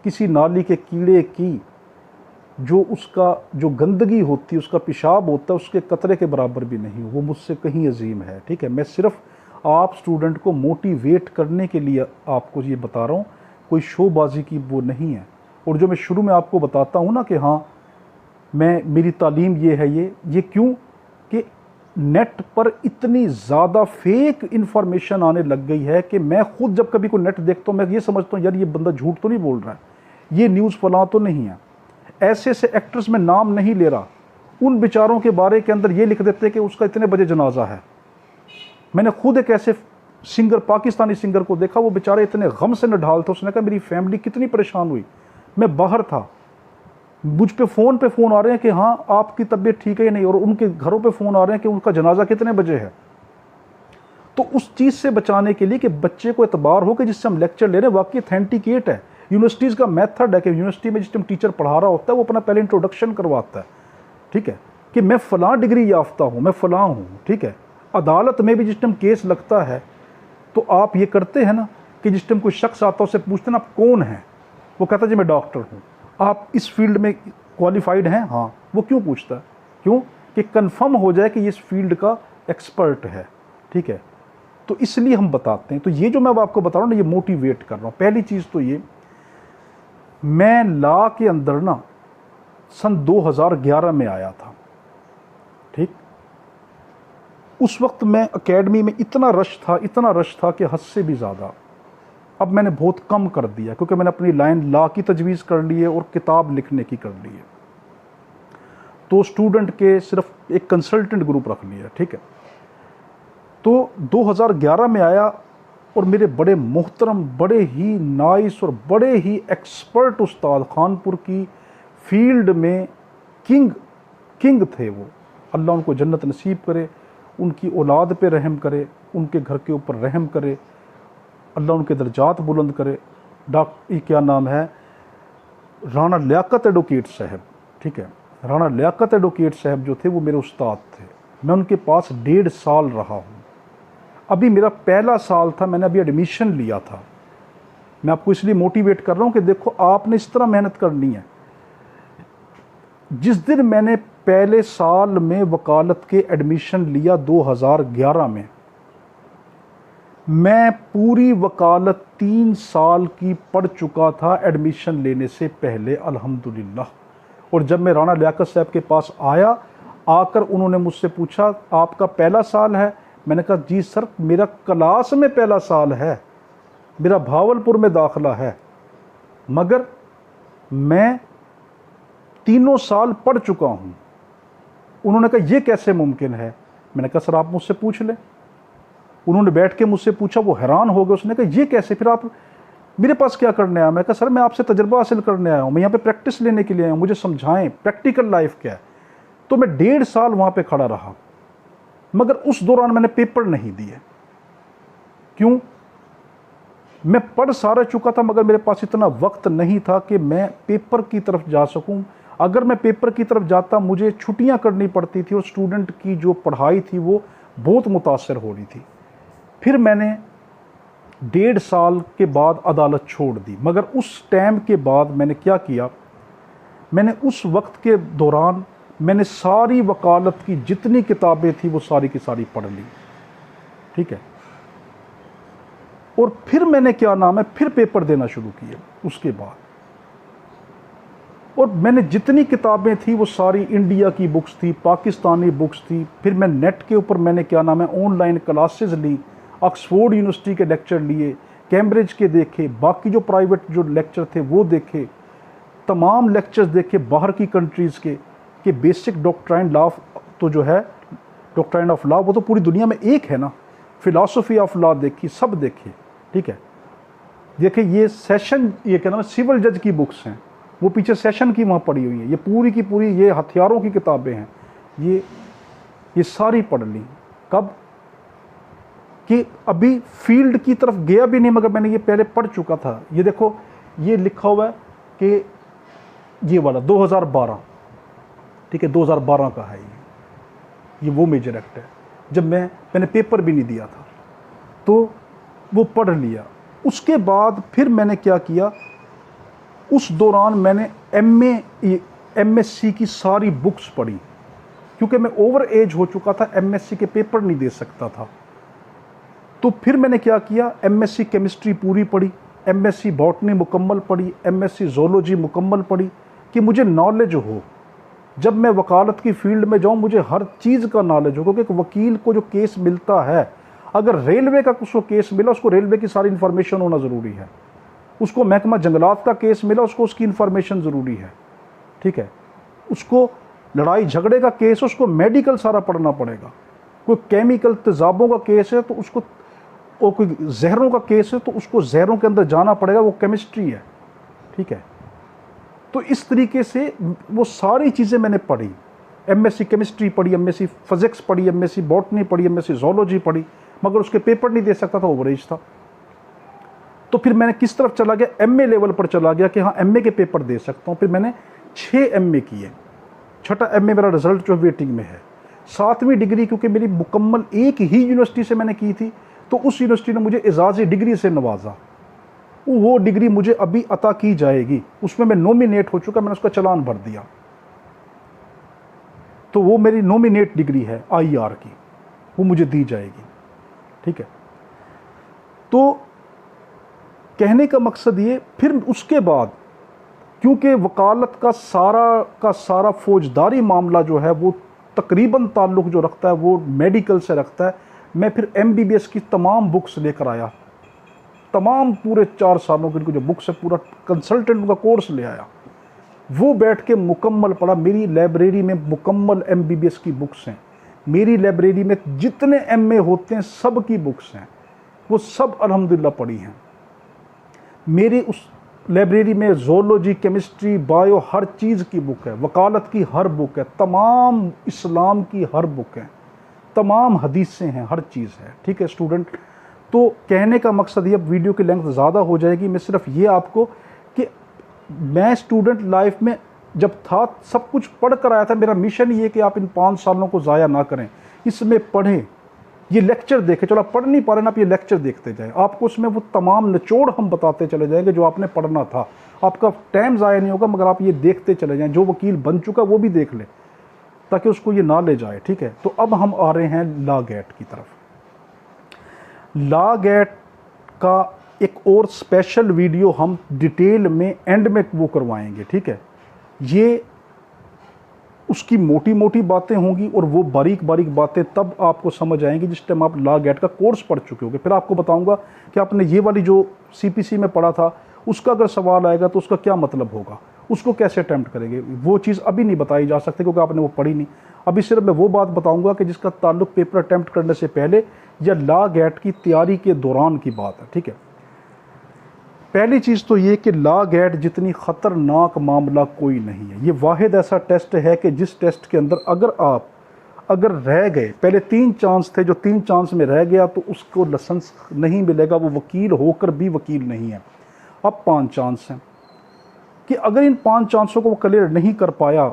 किसी नाली के कीड़े की जो उसका जो गंदगी होती है, उसका पेशाब होता है, उसके कतरे के बराबर भी नहीं हूँ, वो मुझसे कहीं अजीम है। ठीक है, मैं सिर्फ आप स्टूडेंट को मोटिवेट करने के लिए आपको ये बता रहा हूँ, कोई शोबाजी की वो नहीं है। और जो मैं शुरू में आपको बताता हूँ ना कि हाँ मेरी तालीम ये है, ये क्यों कि नेट पर इतनी ज़्यादा फेक इन्फॉर्मेशन आने लग गई है कि मैं खुद जब कभी कोई नेट देखता हूँ मैं ये समझता हूँ यार ये बंदा झूठ तो नहीं बोल रहा है, ये न्यूज़ फलां तो नहीं है। ऐसे ऐसे एक्टर्स में नाम नहीं ले रहा, उन बेचारों के बारे के अंदर ये लिख देते कि उसका इतने बजे जनाजा है। मैंने खुद एक ऐसे सिंगर, पाकिस्तानी सिंगर को देखा, वो बेचारे इतने गम से नढाल थे, उसने कहा मेरी फैमिली कितनी परेशान हुई, मैं बाहर था, मुझ पे फ़ोन आ रहे हैं कि हाँ आपकी तबीयत ठीक है या नहीं, और उनके घरों पे फ़ोन आ रहे हैं कि उनका जनाजा कितने बजे है। तो उस चीज़ से बचाने के लिए कि बच्चे को एतबार हो कि जिससे हम लेक्चर ले रहे हैं वाकई ऑथेंटिकेट है। यूनिवर्सिटीज़ का मेथड है कि यूनिवर्सिटी में जिस टाइम टीचर पढ़ा रहा होता है वो अपना पहले इंट्रोडक्शन करवाता है, ठीक है, कि मैं फ़लाँ डिग्री याफ्ता हूँ, मैं फ़लाँ हूँ, ठीक है। अदालत में भी जिस टाइम केस लगता है तो आप ये करते हैं ना कि जिस टाइम कोई शख्स आता है उससे पूछते हैं ना आप कौन हैं, वो कहता है जी मैं डॉक्टर हूँ, आप इस फील्ड में क्वालिफाइड हैं, हाँ। वो क्यों पूछता है? क्यों कि कंफर्म हो जाए कि ये इस फील्ड का एक्सपर्ट है, ठीक है। तो इसलिए हम बताते हैं। तो ये जो मैं अब आपको बता रहा हूँ ना, ये मोटिवेट कर रहा हूँ। पहली चीज़ तो ये, मैं लॉ के अंदर ना सन 2011 में आया था, ठीक। उस वक्त मैं एकेडमी में इतना रश था कि हद से भी ज़्यादा। अब मैंने बहुत कम कर दिया क्योंकि मैंने अपनी लाइन लॉ की तजवीज़ कर ली है और किताब लिखने की कर ली है। तो स्टूडेंट के सिर्फ एक कंसल्टेंट ग्रुप रख लिया, ठीक है। तो 2011 में आया और मेरे बड़े मोहतरम, बड़े ही नाइस और बड़े ही एक्सपर्ट उस्ताद, खानपुर की फील्ड में किंग थे वो। अल्लाह उनको जन्नत नसीब करे, उनकी औलाद पे रहम करे, उनके घर के ऊपर रहम करे, अल्लाह उनके दर्जात बुलंद करे। डॉक्टर क्या नाम है, राणा लियाकत एडवोकेट साहब, ठीक है। राणा लियाकत एडवोकेट साहब जो थे वो मेरे उस्ताद थे। मैं उनके पास 1.5 साल रहा हूँ। अभी मेरा पहला साल था, मैंने अभी एडमिशन लिया था। मैं आपको इसलिए मोटिवेट कर रहा हूँ कि देखो आपने इस तरह मेहनत करनी है। जिस दिन मैंने पहले साल में वकालत के एडमिशन लिया 2011 में, मैं पूरी वकालत 3 साल की पढ़ चुका था एडमिशन लेने से पहले, अल्हम्दुलिल्लाह। और जब मैं राणा लियाकत साहब के पास आया, आकर उन्होंने मुझसे पूछा आपका पहला साल है? मैंने कहा जी सर मेरा क्लास में पहला साल है, मेरा भावलपुर में दाखिला है, मगर मैं 3 साल पढ़ चुका हूँ। उन्होंने कहा ये कैसे मुमकिन है? मैंने कहा सर आप मुझसे पूछ लें। उन्होंने बैठ के मुझसे पूछा, वो हैरान हो गए। उसने कहा ये कैसे, फिर आप मेरे पास क्या करने आया? मैं कहा सर मैं आपसे तजर्बा हासिल करने आया हूँ, मैं यहाँ पे प्रैक्टिस लेने के लिए आया हूँ, मुझे समझाएं प्रैक्टिकल लाइफ क्या है। तो मैं 1.5 साल वहाँ पे खड़ा रहा, मगर उस दौरान मैंने पेपर नहीं दिए। क्यों? मैं पढ़ सारा चुका था मगर मेरे पास इतना वक्त नहीं था कि मैं पेपर की तरफ जा सकूं। अगर मैं पेपर की तरफ जाता मुझे छुट्टियां करनी पड़ती थी और स्टूडेंट की जो पढ़ाई थी वो बहुत मुतासर हो रही थी। फिर मैंने 1.5 साल के बाद अदालत छोड़ दी। मगर उस टाइम के बाद मैंने क्या किया, मैंने उस वक्त के दौरान मैंने सारी वकालत की जितनी किताबें थी वो सारी की सारी पढ़ ली, ठीक है। और फिर मैंने क्या नाम है, फिर पेपर देना शुरू किए उसके बाद। और मैंने जितनी किताबें थी वो सारी इंडिया की बुक्स थी, पाकिस्तानी बुक्स थी। फिर मैं नेट के ऊपर मैंने क्या नाम है ऑनलाइन क्लासेस ली, ऑक्सफोर्ड यूनिवर्सिटी के लेक्चर लिए, कैम्ब्रिज के देखे, बाकी जो प्राइवेट जो लेक्चर थे वो देखे, तमाम लेक्चर्स देखे बाहर की कंट्रीज़ के बेसिक डॉक्ट्राइन लॉ तो जो है डॉक्ट्राइन ऑफ लॉ, वो तो पूरी दुनिया में एक है ना। फिलॉसफी ऑफ लॉ देखी, सब देखी, ठीक है। देखिए ये सेशन, ये क्या नाम है, सिविल जज की बुक्स हैं, वो पीछे सेशन की वहाँ पड़ी हुई है, ये पूरी की पूरी ये हथियारों की किताबें हैं, ये सारी पढ़ ली। कब कि अभी फील्ड की तरफ गया भी नहीं, मगर मैंने ये पहले पढ़ चुका था। ये देखो ये लिखा हुआ है कि ये वाला 2012, ठीक है, 2012 का है ये वो मेजर एक्ट है। जब मैंने पेपर भी नहीं दिया था तो वो पढ़ लिया। उसके बाद फिर मैंने क्या किया, उस दौरान मैंने MSc की सारी बुक्स पढ़ी, क्योंकि मैं ओवर एज हो चुका था, MSc के पेपर नहीं दे सकता था। तो फिर मैंने क्या किया, MSc केमिस्ट्री पूरी पढ़ी, MSc बॉटनी मुकम्मल पढ़ी, MSc जोलॉजी मुकम्मल पढ़ी, कि मुझे नॉलेज हो, जब मैं वकालत की फील्ड में जाऊं मुझे हर चीज़ का नॉलेज हो। क्योंकि एक वकील को जो केस मिलता है, अगर रेलवे का उसको केस मिला, उसको रेलवे की सारी इन्फॉर्मेशन होना ज़रूरी है। उसको महकमा जंगलात का केस मिला, उसको उसकी इन्फॉर्मेशन ज़रूरी है, ठीक है। उसको लड़ाई झगड़े का केस, उसको मेडिकल सारा पढ़ना पड़ेगा। कोई केमिकल तेजाबों का केस है तो उसको, और कोई जहरों का केस है तो उसको जहरों के अंदर जाना पड़ेगा, वो केमिस्ट्री है, ठीक है। तो इस तरीके से वो सारी चीज़ें मैंने पढ़ी। MSc केमिस्ट्री पढ़ी, MSc फिजिक्स पढ़ी, MSc बॉटनी पढ़ी, MSc जोलॉजी पढ़ी, मगर उसके पेपर नहीं दे सकता था, ओवरेज था। तो फिर मैंने किस तरफ चला गया, MA लेवल पर चला गया कि हाँ MA के पेपर दे सकता हूँ। फिर मैंने 6 MA किए, 6ठा MA मेरा रिजल्ट जो वेटिंग में है। 7वीं डिग्री क्योंकि मेरी मुकम्मल एक ही यूनिवर्सिटी से मैंने की थी, तो उस यूनिवर्सिटी ने मुझे एजाज़ी डिग्री से नवाजा। वो डिग्री मुझे अभी अता की जाएगी, उसमें मैं नॉमिनेट हो चुका, मैंने उसका चालान भर दिया। तो वो मेरी नॉमिनेट डिग्री है IR की, वो मुझे दी जाएगी, ठीक है। तो कहने का मकसद ये, फिर उसके बाद क्योंकि वकालत का सारा फौजदारी मामला जो है वो तकरीबन ताल्लुक़ जो रखता है वो मेडिकल से रखता है, मैं फिर MBBS की तमाम बुक्स लेकर आया, तमाम पूरे 4 सालों की जो बुक्स है, पूरा कंसल्टेंट का कोर्स ले आया, वो बैठ के मुकम्मल पढ़ा। मेरी लाइब्रेरी में मुकम्मल MBBS की बुक्स हैं, मेरी लाइब्रेरी में जितने MA होते हैं सब की बुक्स हैं, वो सब अल्हम्दुलिल्लाह पढ़ी हैं। मेरी उस लाइब्रेरी में जोलॉजी, केमिस्ट्री, बायो, हर चीज़ की बुक है, वकालत की हर बुक है, तमाम इस्लाम की हर बुक है, तमाम हदीसें हैं, हर चीज़ है, ठीक है स्टूडेंट। तो कहने का मकसद ये, अब वीडियो की लेंथ ज़्यादा हो जाएगी, मैं सिर्फ ये आपको कि मैं स्टूडेंट लाइफ में जब था सब कुछ पढ़ कर आया था। मेरा मिशन ये कि आप इन 5 सालों को ज़ाया ना करें, इसमें पढ़ें, ये लेक्चर देखें। चलो आप पढ़ नहीं पा रहे ना, आप ये लेक्चर देखते जाएं, आपको उसमें वो तमाम निचोड़ हम बताते चले जाएंगे जो आपने पढ़ना था। आपका टाइम ज़ाया नहीं होगा, मगर आप ये देखते चले जाएँ। जो वकील बन चुका वो भी देख ले, ताकि उसको ये नॉलेज आए, ठीक है। तो अब हम आ रहे हैं लॉ गेट की तरफ। लॉ गेट का एक और स्पेशल वीडियो हम डिटेल में एंड में वो करवाएंगे, ठीक है। ये उसकी मोटी मोटी बातें होंगी और वो बारीक बारीक बातें तब आपको समझ आएंगी जिस टाइम आप लॉ गेट का कोर्स पढ़ चुके होंगे। फिर आपको बताऊंगा कि आपने ये वाली जो CPC में पढ़ा था उसका अगर सवाल आएगा तो उसका क्या मतलब होगा, उसको कैसे अटैम्प्ट करेंगे, वो चीज़ अभी नहीं बताई जा सकती क्योंकि आपने वो पढ़ी नहीं। अभी सिर्फ मैं वो बात बताऊंगा कि जिसका ताल्लुक पेपर अटैम्प्ट करने से पहले या लॉ गेट की तैयारी के दौरान की बात है, ठीक है। पहली चीज़ तो ये कि लॉ गेट जितनी ख़तरनाक मामला कोई नहीं है। ये वाहिद ऐसा टेस्ट है कि जिस टेस्ट के अंदर अगर रह गए, पहले 3 चांस थे, जो 3 चांस में रह गया तो उसको लाइसेंस नहीं मिलेगा, वो वकील होकर भी वकील नहीं है। अब 5 चांस हैं कि अगर इन 5 चांसों को वो क्लियर नहीं कर पाया,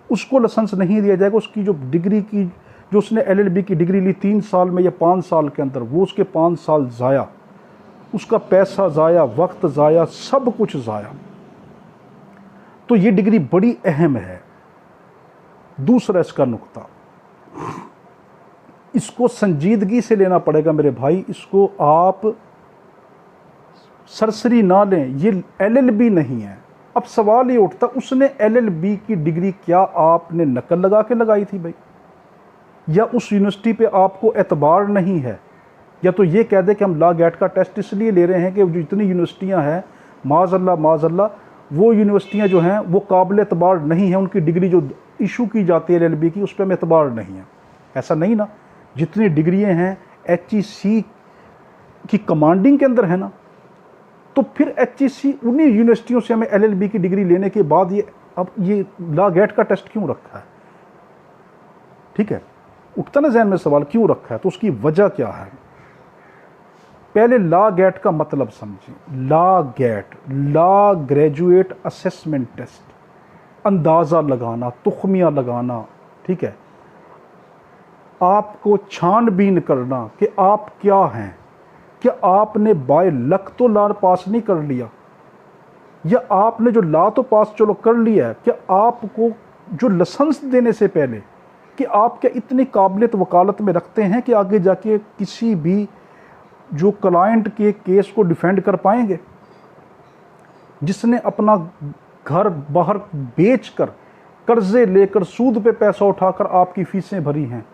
उसको लाइसेंस नहीं दिया जाएगा। उसकी जो डिग्री की, जो उसने LLB की डिग्री ली 3 साल में या 5 साल के अंदर, वो उसके 5 साल ज़ाया, उसका पैसा ज़ाया, वक्त ज़ाया, सब कुछ ज़ाया। तो ये डिग्री बड़ी अहम है। दूसरा इसका नुक्ता, इसको संजीदगी से लेना पड़ेगा मेरे भाई, इसको आप सरसरी ना लें। ये LLB नहीं है। अब सवाल ये उठता, उसने LLB की डिग्री क्या आपने नकल लगा के लगाई थी भाई, या उस यूनिवर्सिटी पे आपको एतबार नहीं है, या तो ये कह दे कि हम लॉ गेट का टेस्ट इसलिए ले रहे हैं कि जो जितनी यूनिवर्सिटियां हैं माज़अल्लाह वो यूनिवर्सिटियां जो हैं वो काबिल एतबार नहीं है, उनकी डिग्री जो इशू की जाती है LLB की उस पर हमें एतबार नहीं है। ऐसा नहीं ना, जितनी डिग्रियाँ हैं HEC की कमांडिंग के अंदर है ना, तो फिर HEC उन्हीं यूनिवर्सिटियों से हमें LLB की डिग्री लेने के बाद ये लॉ गेट का टेस्ट क्यों रखा है? ठीक है, उठता ना जहन में सवाल क्यों रखा है, तो उसकी वजह क्या है? पहले लॉ गेट का मतलब समझिए। Law gate, law graduate assessment test, अंदाज़ा लगाना, तुखमिया लगाना, ठीक है, आपको छानबीन करना कि आप क्या हैं। क्या आपने बाय लक तो लॉ पास नहीं कर लिया, या आपने जो लॉ तो पास चलो कर लिया है, क्या आपको जो लाइसेंस देने से पहले कि आप क्या इतनी काबिलियत वकालत में रखते हैं कि आगे जाके किसी भी जो क्लाइंट के केस को डिफेंड कर पाएंगे? जिसने अपना घर बाहर बेचकर, कर्जे लेकर, सूद पे पैसा उठाकर आपकी फीसें भरी हैं,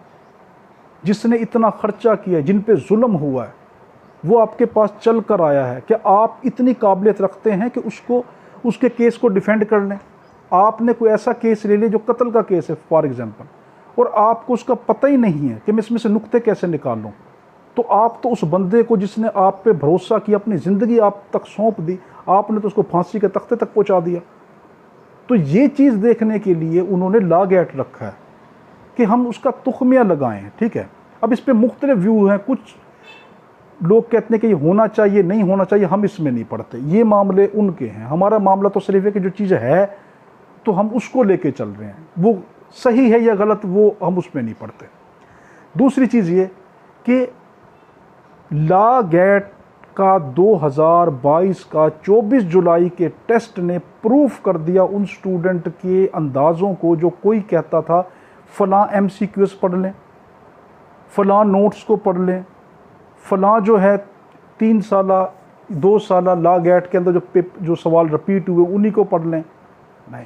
जिसने इतना खर्चा किया है, जिन पे जुल्म हुआ है, वो आपके पास चल कर आया है, क्या आप इतनी काबिलियत रखते हैं कि उसके केस को डिफेंड कर लें? आपने कोई ऐसा केस ले लिया जो कत्ल का केस है फॉर एग्जांपल, और आपको उसका पता ही नहीं है कि मैं इसमें से नुक्ते कैसे निकाल लूँ, तो आप तो उस बंदे को जिसने आप पे भरोसा किया, अपनी ज़िंदगी आप तक सौंप दी, आपने तो उसको फांसी के तख्ते तक पहुँचा दिया। तो ये चीज़ देखने के लिए उन्होंने लॉ गेट रखा है कि हम उसका तुखमिया लगाएं। ठीक है, अब इस पर मुख्तलिफ व्यू हैं। कुछ लोग कहते हैं कि ये होना चाहिए, नहीं होना चाहिए, हम इसमें नहीं पढ़ते, ये मामले उनके हैं। हमारा मामला तो सिर्फ है कि जो चीज़ है तो हम उसको लेके चल रहे हैं, वो सही है या गलत वो हम उसमें नहीं पढ़ते। दूसरी चीज़ ये कि लॉ गेट का 2022 का 24 जुलाई के टेस्ट ने प्रूफ कर दिया उन स्टूडेंट के अंदाज़ों को जो कोई कहता था फ़लाँ MCQs पढ़ लें, फ़लाँ नोट्स को पढ़ लें, फ़लाँ जो है 3 साल 2 साल लॉ गेट के अंदर जो सवाल रिपीट हुए उन्हीं को पढ़ लें। नहीं,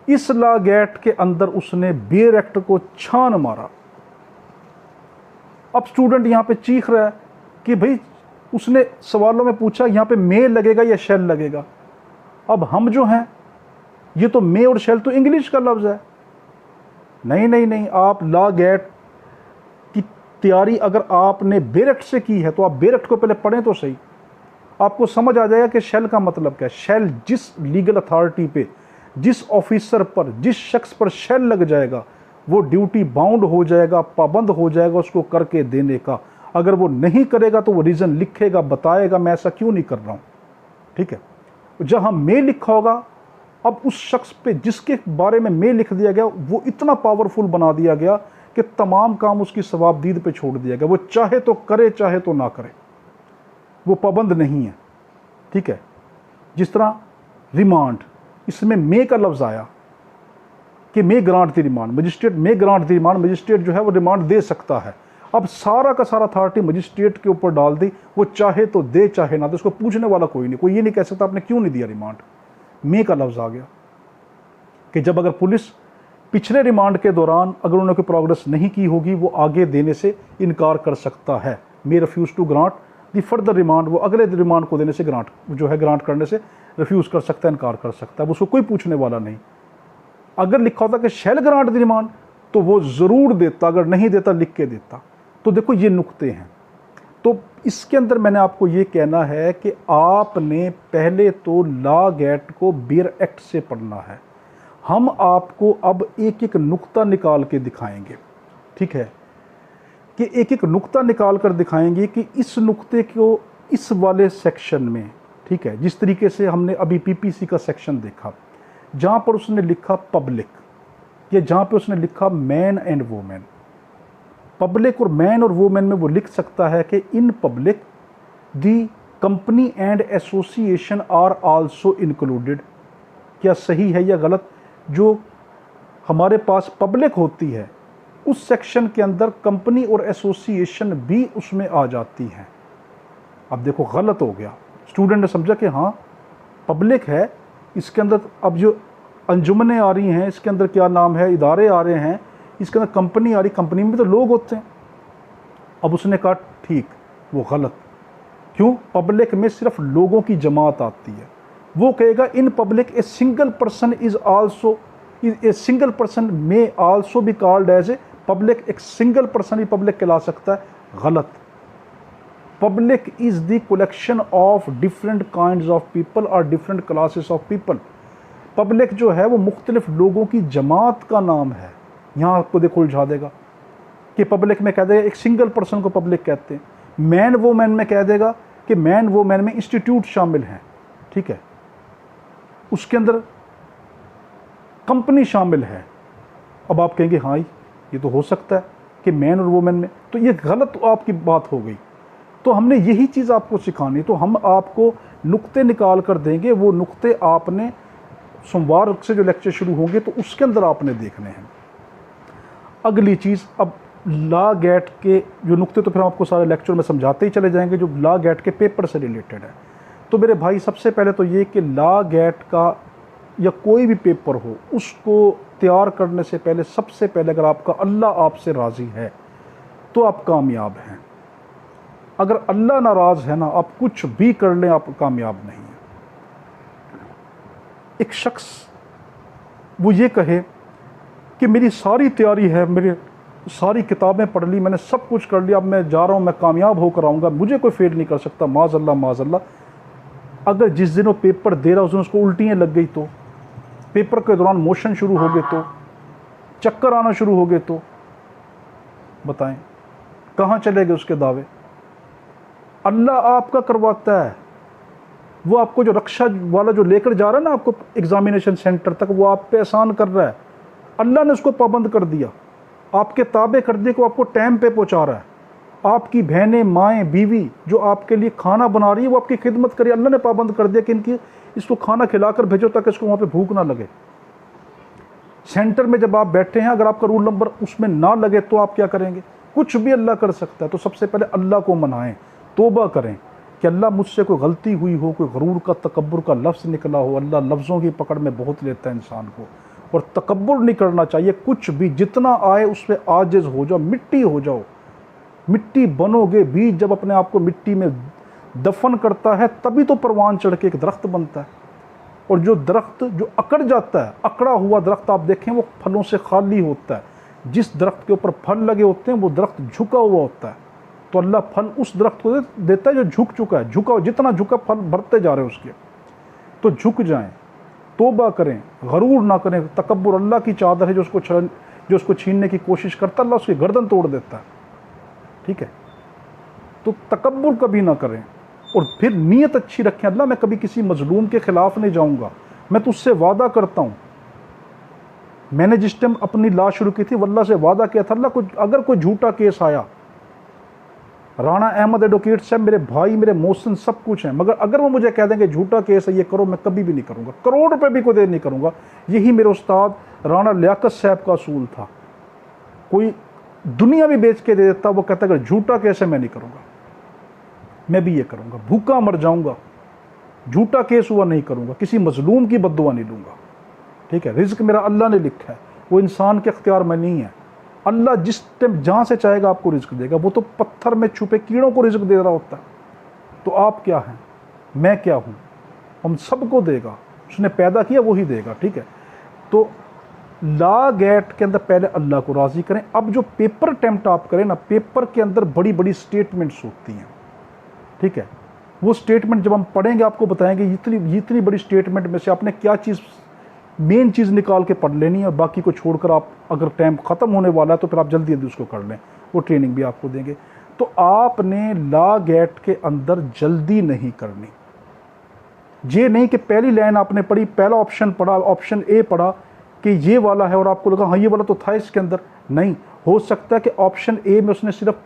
इस लॉ गेट के अंदर उसने बेयर एक्ट को छान मारा। अब स्टूडेंट यहाँ पे चीख रहा है कि भाई उसने सवालों में पूछा यहाँ पे मे लगेगा या शेल लगेगा। अब हम जो हैं ये तो मे और शेल तो इंग्लिश का लफ्ज़ है। नहीं नहीं नहीं, आप लॉ गेट की तैयारी अगर आपने बेयर एक्ट से की है तो आप बेयर एक्ट को पहले पढ़ें तो सही, आपको समझ आ जाएगा कि शेल का मतलब क्या है। शेल जिस लीगल अथॉरिटी पे, जिस ऑफिसर पर, जिस शख्स पर शेल लग जाएगा वो ड्यूटी बाउंड हो जाएगा, पाबंद हो जाएगा उसको करके देने का। अगर वो नहीं करेगा तो वो रीज़न लिखेगा, बताएगा मैं ऐसा क्यों नहीं कर रहा हूँ। ठीक है, जहाँ मे लिखा होगा, अब उस शख्स पे जिसके बारे में मे लिख दिया गया वो इतना पावरफुल बना दिया गया कि तमाम काम उसकी सवाबदीद पे छोड़ दिया गया। वो चाहे तो करे चाहे तो ना करे, वो पाबंद नहीं है। ठीक है, जिस तरह रिमांड, इसमें मे का लफ्ज़ आया कि मे ग्रांट दी रिमांड, मजिस्ट्रेट मे ग्रांट दी रिमांड, मजिस्ट्रेट जो है वो रिमांड दे सकता है। अब सारा का सारा अथॉरिटी मजिस्ट्रेट के ऊपर डाल दी, वो चाहे तो दे चाहे ना दे, उसको पूछने वाला कोई नहीं। कोई ये नहीं कह सकता आपने क्यों नहीं दिया रिमांड। मे का लफ्ज़ आ गया कि जब अगर पुलिस पिछले रिमांड के दौरान अगर उन्होंने कोई प्रोग्रेस नहीं की होगी वो आगे देने से इनकार कर सकता है। May refuse to grant the further remand, वो अगले रिमांड को देने से ग्रांट जो है ग्रांट करने से रिफ्यूज़ कर सकता है, इनकार कर सकता है, उसको कोई पूछने वाला नहीं। अगर लिखा होता कि शेल ग्रांट दी रिमांड तो वो ज़रूर देता, अगर नहीं देता लिख के देता। तो देखो ये नुक्ते हैं। तो इसके अंदर मैंने आपको ये कहना है कि आपने पहले तो लॉ गेट को बेयर एक्ट से पढ़ना है। हम आपको अब एक एक नुक्ता निकाल के दिखाएंगे। ठीक है, कि एक एक नुक्ता निकाल कर दिखाएंगे कि इस नुक्ते को इस वाले सेक्शन में, ठीक है, जिस तरीके से हमने अभी PPC का सेक्शन देखा जहाँ पर उसने लिखा पब्लिक, या जहाँ पे उसने लिखा मैन एंड वुमेन, पब्लिक और मैन और वुमेन में वो लिख सकता है कि in public the company and association are also included. क्या सही है या गलत? जो हमारे पास पब्लिक होती है उस सेक्शन के अंदर कंपनी और एसोसिएशन भी उसमें आ जाती हैं। अब देखो गलत हो गया, स्टूडेंट ने समझा कि हाँ पब्लिक है, इसके अंदर अब जो अंजुमनें आ रही हैं, इसके अंदर क्या नाम है, इदारे आ रहे हैं, इसके अंदर कंपनी आ रही, कंपनी में तो लोग होते हैं। अब उसने कहा ठीक, वो गलत। क्यों? पब्लिक में सिर्फ लोगों की जमात आती है। वो कहेगा in public a single person is also a single person may also be called as a public. एक सिंगल पर्सन ही पब्लिक कहला सकता है, गलत। Public is the collection of different kinds of people और different classes of people. Public जो है वो मुख्तलिफ लोगों की जमात का नाम है। यहाँ आपको देखो उलझा देगा कि पब्लिक में कह देगा एक सिंगल पर्सन को पब्लिक कहते हैं, मैन वो मैन में कह देगा कि मैन वो मैन में इंस्टीट्यूट शामिल हैं, ठीक है, उसके अंदर कंपनी शामिल है। अब आप कहेंगे हाँ ये तो हो सकता है कि मैन और वोमेन में, तो ये गलत आपकी बात हो गई। तो हमने यही चीज़ आपको सिखानी, तो हम आपको नुक्ते निकाल कर देंगे, वो नुक्ते आपने सोमवार से जो लेक्चर शुरू होंगे तो उसके अंदर आपने देखने हैं। अगली चीज़, अब ला गेट के जो नुक्ते तो फिर हम आपको सारे लेक्चर में समझाते ही चले जाएंगे, जो ला गेट के पेपर से रिलेटेड है। तो मेरे भाई सबसे पहले तो ये कि ला गेट का या कोई भी पेपर हो उसको तैयार करने से पहले सबसे पहले अगर आपका अल्लाह आपसे राज़ी है तो आप कामयाब हैं। अगर अल्लाह नाराज़ है ना, आप कुछ भी कर लें आप कामयाब नहीं हैं। एक शख्स वो ये कहे कि मेरी सारी तैयारी है, मेरी सारी किताबें पढ़ ली, मैंने सब कुछ कर लिया, अब मैं जा रहा हूँ, मैं कामयाब होकर आऊँगा, मुझे कोई फेल नहीं कर सकता, माज़अल्लाह माज़अल्लाह। अगर जिस दिन वो पेपर दे रहा उस दिन उसको उल्टियाँ लग गई, तो पेपर के दौरान मोशन शुरू हो गए, तो चक्कर आना शुरू हो गए, तो बताएं कहाँ चले गए उसके दावे। अल्लाह आपका करवाता है, वो आपको जो रक्षा वाला जो लेकर जा रहा है ना आपको एग्जामिनेशन सेंटर तक, वो आप पे एहसान कर रहा है। अल्लाह ने उसको पाबंद कर दिया, आपके ताबे कर दिए, को आपको टाइम पे पहुंचा रहा है। आपकी बहनें, माएँ, बीवी जो आपके लिए खाना बना रही है वो आपकी खिदमत करिए, अल्लाह ने पाबंद कर दिया कि इनकी इसको खाना खिलाकर भेजो ताकि इसको वहाँ पे भूख ना लगे। सेंटर में जब आप बैठे हैं, अगर आपका रूल नंबर उसमें ना लगे तो आप क्या करेंगे? कुछ भी अल्लाह कर सकता है। तो सबसे पहले अल्लाह को मनाएं, तौबा करें कि अल्लाह मुझसे कोई गलती हुई हो, कोई गरूर का तकब्बुर का लफ्ज़ निकला हो। अल्लाह लफ्ज़ों की पकड़ में बहुत लेता है इंसान को, और तकब्बुर नहीं करना चाहिए। कुछ भी जितना आए उस पर आजिज़ हो जाओ, मिट्टी हो जाओ, मिट्टी बनोगे। बीज जब अपने आप को मिट्टी में दफन करता है तभी तो परवान चढ़ के एक दरख्त बनता है। और जो दरख्त जो अकड़ जाता है, अकड़ा हुआ दरख्त आप देखें वो फलों से खाली होता है। जिस दरख्त के ऊपर फल लगे होते हैं वो दरख्त झुका हुआ होता है, तो अल्लाह फल उस दरख्त को देता है जो झुक चुका है। झुका जितना झुका फल बढ़ते जा रहे हैं उसके। तो झुक जाएं, तौबा करें, गरूर ना करें। तकब्बुर अल्लाह की चादर है, जो उसको छीनने की कोशिश करता है अल्लाह उसकी गर्दन तोड़ देता है, ठीक है। तो तकब्बुर कभी ना करें, और फिर नीयत अच्छी रखें, अल्लाह मैं कभी किसी मजलूम के ख़िलाफ़ नहीं जाऊँगा, मैं तुझसे वादा करता हूँ। मैंने जिस टाइम अपनी लाश शुरू की थी वल्लाह से वादा किया था, अल्लाह को अगर कोई झूठा केस आया, राणा अहमद एडवोकेट साहब मेरे भाई, मेरे मोहसिन सब कुछ हैं, मगर अगर वो मुझे कह देंगे झूठा केस है ये करो, मैं कभी भी नहीं करूँगा, करोड़ रुपये भी कोई देर नहीं करूँगा। यही मेरे उस्ताद राणा लियाकत साहब का असूल था। कोई दुनिया भी बेच के दे देता, वो कहता अगर झूठा केस है मैं नहीं करूँगा, मैं भी ये करूँगा, भूखा मर जाऊँगा, झूठा केस हुआ नहीं करूँगा, किसी मजलूम की बद्दुआ नहीं लूँगा, ठीक है। रिज़्क मेरा अल्लाह ने लिखा है, वो इंसान के अख्तियार में नहीं है। अल्लाह जिस टाइम जहाँ से चाहेगा आपको रिज़्क देगा। वो तो पत्थर में छुपे कीड़ों को रिज़्क दे रहा होता है। तो आप क्या हैं, मैं क्या हूँ, हम सबको देगा, उसने पैदा किया वही देगा, ठीक है। तो ला गेट के अंदर पहले अल्लाह को राज़ी करें। अब जो पेपर अटेम्प्ट आप करें ना, पेपर के अंदर बड़ी बड़ी स्टेटमेंट्स होती हैं, ठीक है। वो स्टेटमेंट जब हम पढ़ेंगे आपको बताएंगे इतनी बड़ी स्टेटमेंट में से आपने क्या चीज़, मेन चीज़ निकाल के पढ़ लेनी है, और बाकी को छोड़कर आप अगर टाइम ख़त्म होने वाला है तो फिर आप जल्दी जल्दी उसको कर लें, वो ट्रेनिंग भी आपको देंगे। तो आपने ला गेट के अंदर जल्दी नहीं करनी। ये नहीं कि पहली लाइन आपने पढ़ी, पहला ऑप्शन पढ़ा, ऑप्शन ए पढ़ा कि ये वाला है और आपको लगा हाँ ये वाला तो था इसके अंदर। नहीं, हो सकता है कि ऑप्शन ए में उसने सिर्फ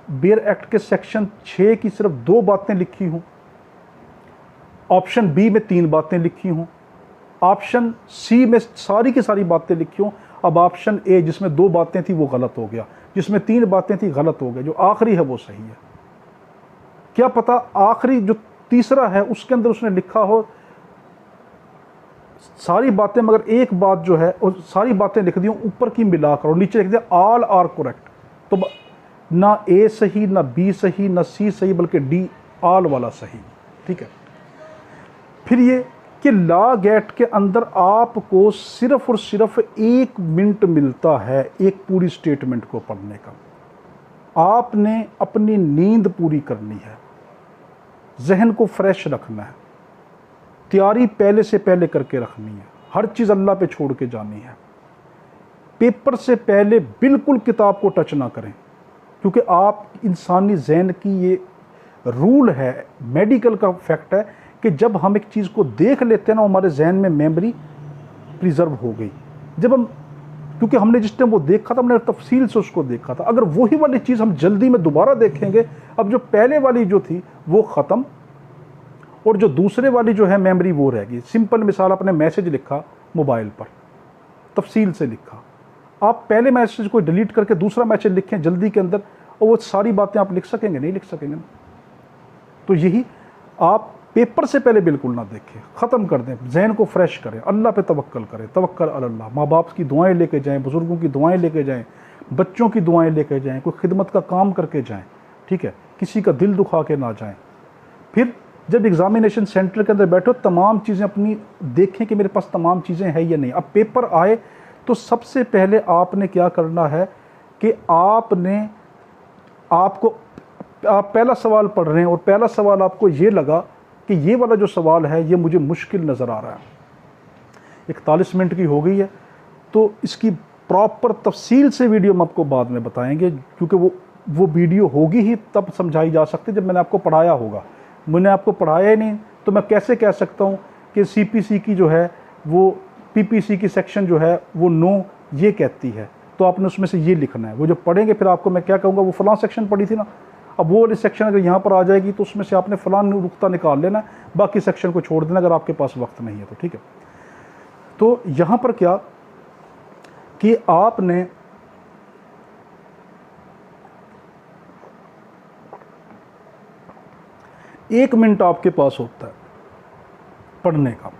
बेयर एक्ट के सेक्शन 6 की सिर्फ 2 बातें लिखी हों, ऑप्शन बी में 3 बातें लिखी हों, ऑप्शन सी में सारी की सारी बातें लिखी हों। अब ऑप्शन ए जिसमें 2 बातें थी वो गलत हो गया, जिसमें 3 बातें थी गलत हो गया, जो आखिरी है वो सही है। क्या पता आखिरी जो तीसरा है उसके अंदर उसने लिखा हो सारी बातें, मगर एक बात जो है और सारी बातें लिख दी ऊपर की मिलाकर और नीचे लिख दिया ऑल आर करेक्ट। तो ना ए सही, ना बी सही, ना सी सही, बल्कि डी ऑल वाला सही, ठीक है। फिर ये कि लॉ गेट के अंदर आपको सिर्फ और सिर्फ 1 मिनट मिलता है एक पूरी स्टेटमेंट को पढ़ने का। आपने अपनी नींद पूरी करनी है, जहन को फ्रेश रखना है, तैयारी पहले से पहले करके रखनी है, हर चीज़ अल्लाह पे छोड़ के जानी है। पेपर से पहले बिल्कुल किताब को टच ना करें, क्योंकि आप इंसानी जहन की ये रूल है, मेडिकल का फैक्ट है कि जब हम एक चीज़ को देख लेते हैं ना, हमारे जहन में मेमोरी प्रिजर्व हो गई। जब हम, क्योंकि हमने जिस टाइम वो देखा था, हमने तफसील से उसको देखा था। अगर वही वाली चीज़ हम जल्दी में दोबारा देखेंगे, अब जो पहले वाली जो थी वो ख़त्म और जो दूसरे वाली जो है मेमोरी वो रहेगी। सिंपल मिसाल, आपने मैसेज लिखा मोबाइल पर, तफसील से लिखा, आप पहले मैसेज को डिलीट करके दूसरा मैसेज लिखें जल्दी के अंदर, और वो सारी बातें आप लिख सकेंगे? नहीं लिख सकेंगे। तो यही आप पेपर से पहले बिल्कुल ना देखें, ख़त्म कर दें, जहन को फ्रेश करें, अल्लाह पे तवक्कल करें, तवक्कल अल्लाह। माँ बाप की दुआएं लेके जाएं, बुज़ुर्गों की दुआएं लेके जाएं, बच्चों की दुआएं लेके जाएं, कोई खिदमत का काम करके जाएं, ठीक है, किसी का दिल दुखा के ना जाएं। फिर जब एग्ज़ामिनेशन सेंटर के अंदर बैठो, तमाम चीज़ें अपनी देखें कि मेरे पास तमाम चीज़ें हैं या नहीं। अब पेपर आए तो सबसे पहले आपने क्या करना है कि आप पहला सवाल पढ़ रहे हैं और पहला सवाल आपको ये लगा कि ये वाला जो सवाल है ये मुझे मुश्किल नज़र आ रहा है। 41 मिनट की हो गई है, तो इसकी प्रॉपर तफसील से वीडियो हम आपको बाद में बताएंगे, क्योंकि वो वीडियो होगी ही तब समझाई जा सकती है जब मैंने आपको पढ़ाया होगा। मैंने आपको पढ़ाया ही नहीं तो मैं कैसे कह सकता हूँ कि CPC की जो है वो PPC की सेक्शन जो है वो नो ये कहती है, तो आपने उसमें से ये लिखना है। वो जो पढ़ेंगे फिर आपको मैं क्या कहूँगा, वो फलां सेक्शन पढ़ी थी ना, अब वो वाली सेक्शन अगर यहाँ पर आ जाएगी तो उसमें से आपने फलां नुक्ता निकाल लेना, बाकी सेक्शन को छोड़ देना अगर आपके पास वक्त नहीं है तो, ठीक है। तो यहाँ पर क्या कि आपने एक मिनट आपके पास होता है पढ़ने का।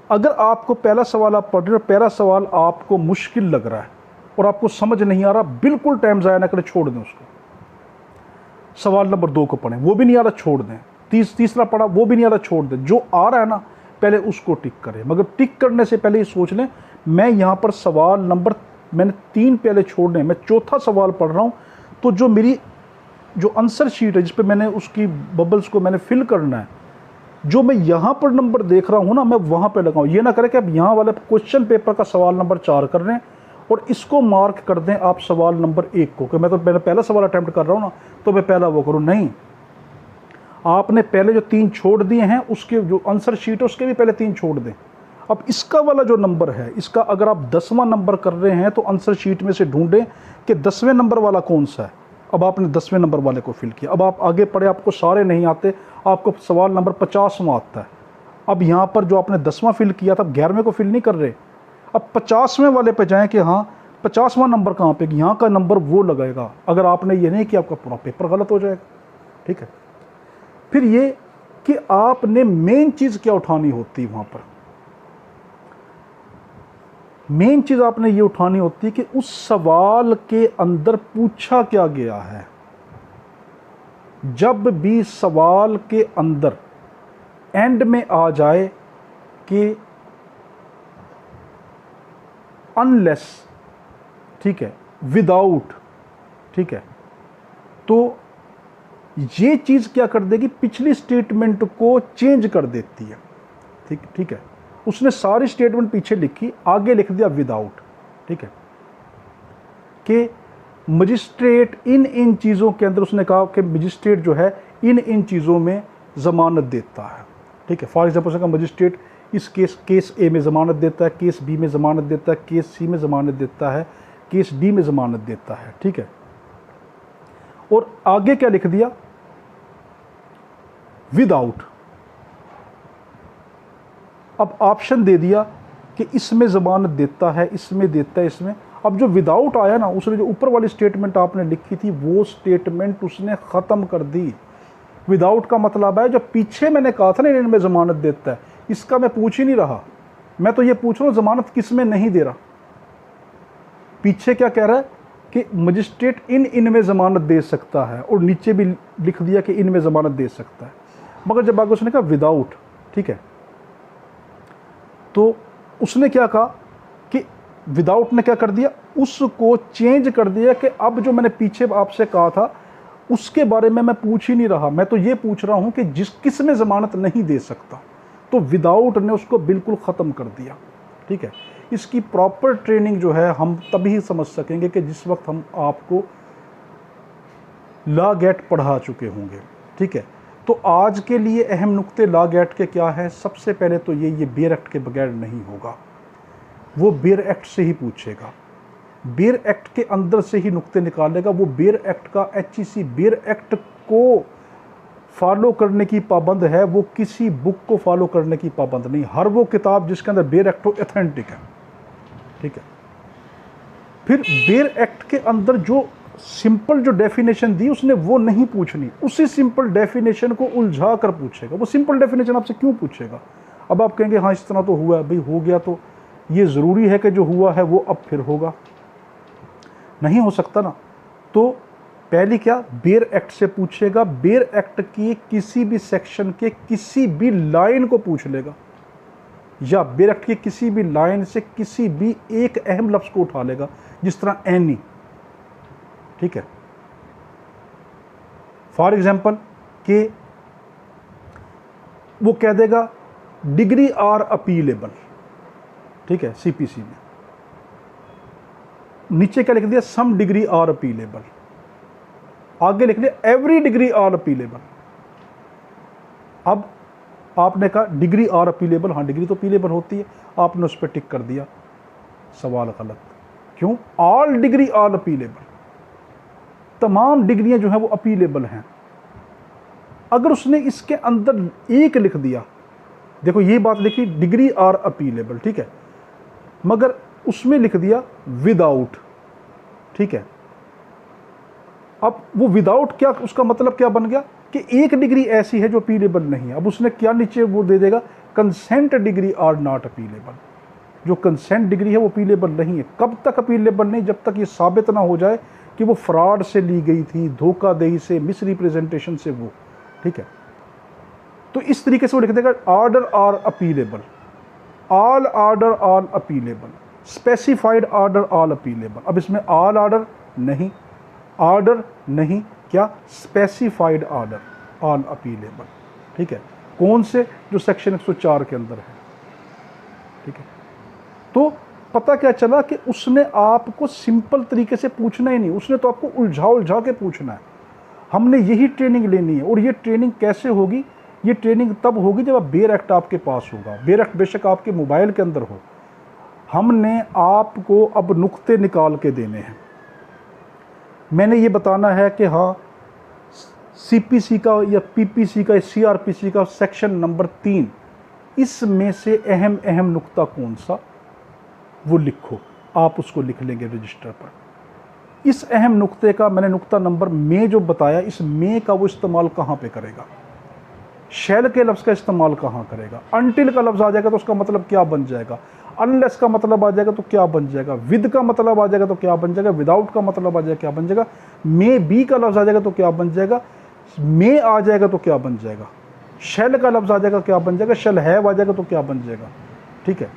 अगर आपको पहला सवाल आप पढ़ रहे हो, पहला सवाल आपको मुश्किल लग रहा है और आपको समझ नहीं आ रहा, बिल्कुल टाइम ज़ाया ना करें, छोड़ दें उसको। सवाल नंबर 2 को पढ़ें, वो भी नहीं आ रहा छोड़ दें। तीसरा पढ़ा, वो भी नहीं आ रहा छोड़ दें। जो आ रहा है ना पहले उसको टिक करें, मगर टिक करने से पहले ये सोच लें मैं यहाँ पर सवाल नंबर मैंने 3 पहले छोड़ने, मैं चौथा सवाल पढ़ रहा हूँ, तो जो मेरी जो आंसर शीट है जिस पे मैंने उसकी बबल्स को मैंने फिल करना है, जो मैं यहाँ पर नंबर देख रहा हूँ ना, मैं वहाँ पे लगाऊँ। ये ना करें कि आप यहाँ वाले क्वेश्चन पेपर का सवाल नंबर 4 कर रहे हैं और इसको मार्क कर दें आप सवाल नंबर 1 को, कि मैं तो पहला सवाल अटैम्प्ट कर रहा हूँ ना, तो मैं पहला वो करूँ। नहीं, आपने पहले जो 3 छोड़ दिए हैं उसके जो आंसर शीट है उसके भी पहले 3 छोड़ दें। अब इसका वाला जो नंबर है, इसका अगर आप 10वां नंबर कर रहे हैं तो आंसर शीट में से ढूंढें कि 10वें नंबर वाला कौन सा है। अब आपने 10वें नंबर वाले को फिल किया। अब आप आगे पढ़े, आपको सारे नहीं आते, आपको सवाल नंबर 50वां आता है। अब यहाँ पर जो आपने 10वां फिल किया था, 11वें को फिल नहीं कर रहे, अब 50वें वाले पे जाएं कि हाँ 50वां नंबर कहाँ पे, यहाँ का नंबर वो लगाएगा। अगर आपने ये नहीं किया आपका पूरा पेपर गलत हो जाएगा, ठीक है। फिर ये कि आपने मेन चीज़ क्या उठानी होती है, वहाँ पर मेन चीज़ आपने ये उठानी होती है कि उस सवाल के अंदर पूछा क्या गया है। जब भी सवाल के अंदर एंड में आ जाए कि अनलेस, ठीक है, विदाउट, ठीक है, तो ये चीज़ क्या कर देगी, पिछली स्टेटमेंट को चेंज कर देती है, ठीक है। उसने सारी स्टेटमेंट पीछे लिखी, आगे लिख दिया विदाउट, ठीक है, कि मजिस्ट्रेट इन चीज़ों के अंदर, उसने कहा कि मजिस्ट्रेट जो है इन चीज़ों में ज़मानत देता है, ठीक है। फॉर एग्जाम्पल उसने कहा मजिस्ट्रेट इस केस ए में ज़मानत देता है, केस बी में ज़मानत देता है, केस सी में ज़मानत देता है, केस डी में ज़मानत देता है, ठीक है। और आगे क्या लिख दिया, विदाउट। अब ऑप्शन दे दिया कि इसमें ज़मानत देता है, इसमें देता है, इसमें। अब जो विदाउट आया ना, उसने जो ऊपर वाली स्टेटमेंट आपने लिखी थी वो स्टेटमेंट उसने ख़त्म कर दी। विदाउट का मतलब है जो पीछे मैंने कहा था ना इनमें ज़मानत देता है, इसका मैं पूछ ही नहीं रहा, मैं तो ये पूछ रहा हूँ ज़मानत किस में नहीं दे रहा। पीछे क्या कह रहा है कि मजिस्ट्रेट इनमें ज़मानत दे सकता है, और नीचे भी लिख दिया कि इनमें ज़मानत दे सकता है। मगर जब आगे उसने कहा विदाउट, ठीक है, तो उसने क्या कहा कि विदाउट ने क्या कर दिया, उसको चेंज कर दिया कि अब जो मैंने पीछे आपसे कहा था उसके बारे में मैं पूछ ही नहीं रहा, मैं तो ये पूछ रहा हूं कि किस में ज़मानत नहीं दे सकता। तो विदाउट ने उसको बिल्कुल ख़त्म कर दिया। ठीक है, इसकी प्रॉपर ट्रेनिंग जो है हम तभी समझ सकेंगे कि जिस वक्त हम आपको लॉ गेट पढ़ा चुके होंगे। ठीक है, तो आज के लिए अहम नुक्ते लॉ गेट के क्या है। सबसे पहले तो ये बेयर एक्ट के बगैर नहीं होगा, वो बेयर एक्ट से ही पूछेगा, बेयर एक्ट के अंदर से ही नुक्ते निकालेगा। वो बेयर एक्ट का HEC बेयर एक्ट को फॉलो करने की पाबंद है, वो किसी बुक को फॉलो करने की पाबंद नहीं। हर वो किताब जिसके अंदर बेयर एक्ट हो ऑथेंटिक है। ठीक है, फिर बेयर एक्ट के अंदर जो सिंपल जो डेफिनेशन दी उसने वो नहीं पूछनी, उसी सिंपल डेफिनेशन को उलझा कर पूछेगा। वो सिंपल डेफिनेशन आपसे क्यों पूछेगा। अब आप कहेंगे हाँ इस तरह तो हुआ है, भाई हो गया तो ये ज़रूरी है कि जो हुआ है वो अब फिर होगा, नहीं हो सकता ना। तो पहली क्या, बेयर एक्ट से पूछेगा, बेयर एक्ट की किसी भी सेक्शन के किसी भी लाइन को पूछ लेगा, या बेयर एक्ट की किसी भी लाइन से किसी भी एक अहम लफ्ज को उठा लेगा, जिस तरह एनी। ठीक है, फॉर एग्जाम्पल कि वो कह देगा डिग्री आर अपीलेबल। ठीक है, CPC में नीचे क्या लिख दिया, सम डिग्री आर अपीलेबल, आगे लिख दिया एवरी डिग्री आर अपीलेबल। अब आपने कहा डिग्री आर अपीलेबल, हाँ डिग्री तो अपीलेबल होती है, आपने उस पर टिक कर दिया, सवाल गलत। क्यों, ऑल डिग्री आर अपीलेबल, तमाम डिग्रियां जो है वो अपीलेबल हैं। अगर उसने इसके अंदर एक लिख दिया, देखो ये बात लिखी डिग्री आर अपीलेबल, ठीक है, मगर उसमें लिख दिया विदाउट। ठीक है, अब वो विदाउट क्या, उसका मतलब क्या बन गया कि एक डिग्री ऐसी है जो अपीलेबल नहीं है। अब उसने क्या नीचे वो दे देगा, consent decree are not appealable. जो कंसेंट डिग्री है वो अपीलेबल नहीं है। कब तक अपीलेबल नहीं, जब तक ये साबित ना हो जाए कि वो फ्रॉड से ली गई थी, धोखाधड़ी से, मिस रिप्रेजेंटेशन से वो। ठीक है, तो इस तरीके से वो लिख देगा order are appealable, all order all appealable, specified order all appealable. अब इसमें ऑल ऑर्डर नहीं, ऑर्डर नहीं, क्या, स्पेसिफाइड ऑर्डर आल अपीलेबल। ठीक है, कौन से, जो सेक्शन 104 के अंदर है। ठीक है, तो पता क्या चला कि उसने आपको सिंपल तरीके से पूछना ही नहीं, उसने तो आपको उलझा उलझा के पूछना है। हमने यही ट्रेनिंग लेनी है। और ये ट्रेनिंग कैसे होगी, ये ट्रेनिंग तब होगी जब बेयर एक्ट आपके पास होगा। बेयर एक्ट बेशक आपके मोबाइल के अंदर हो, हमने आपको अब नुक्ते निकाल के देने हैं। मैंने ये बताना है कि हाँ CPC का या PPC का, CRPC का सेक्शन नंबर 3, इसमें से अहम अहम नुक्ता कौन सा, वो लिखो। आप उसको लिख लेंगे रजिस्टर पर। इस अहम नुक्ते का मैंने नुक्ता नंबर में जो बताया, इस में का वो इस्तेमाल कहाँ पे करेगा, शैल के लफ्ज़ का इस्तेमाल कहाँ करेगा, अनटिल का लफ्ज़ आ जाएगा तो उसका मतलब क्या बन जाएगा, अनलेस का मतलब आ जाएगा तो क्या बन जाएगा, विद का मतलब आ जाएगा तो क्या बन जाएगा, विदाउट का मतलब आ जाएगा क्या बन जाएगा, मे बी का लफ्ज़ आ जाएगा तो क्या बन जाएगा, मे आ जाएगा तो क्या बन जाएगा, शैल का लफ्ज़ आ जाएगा क्या बन जाएगा, शैल हैव आ जाएगा तो क्या बन जाएगा। ठीक है,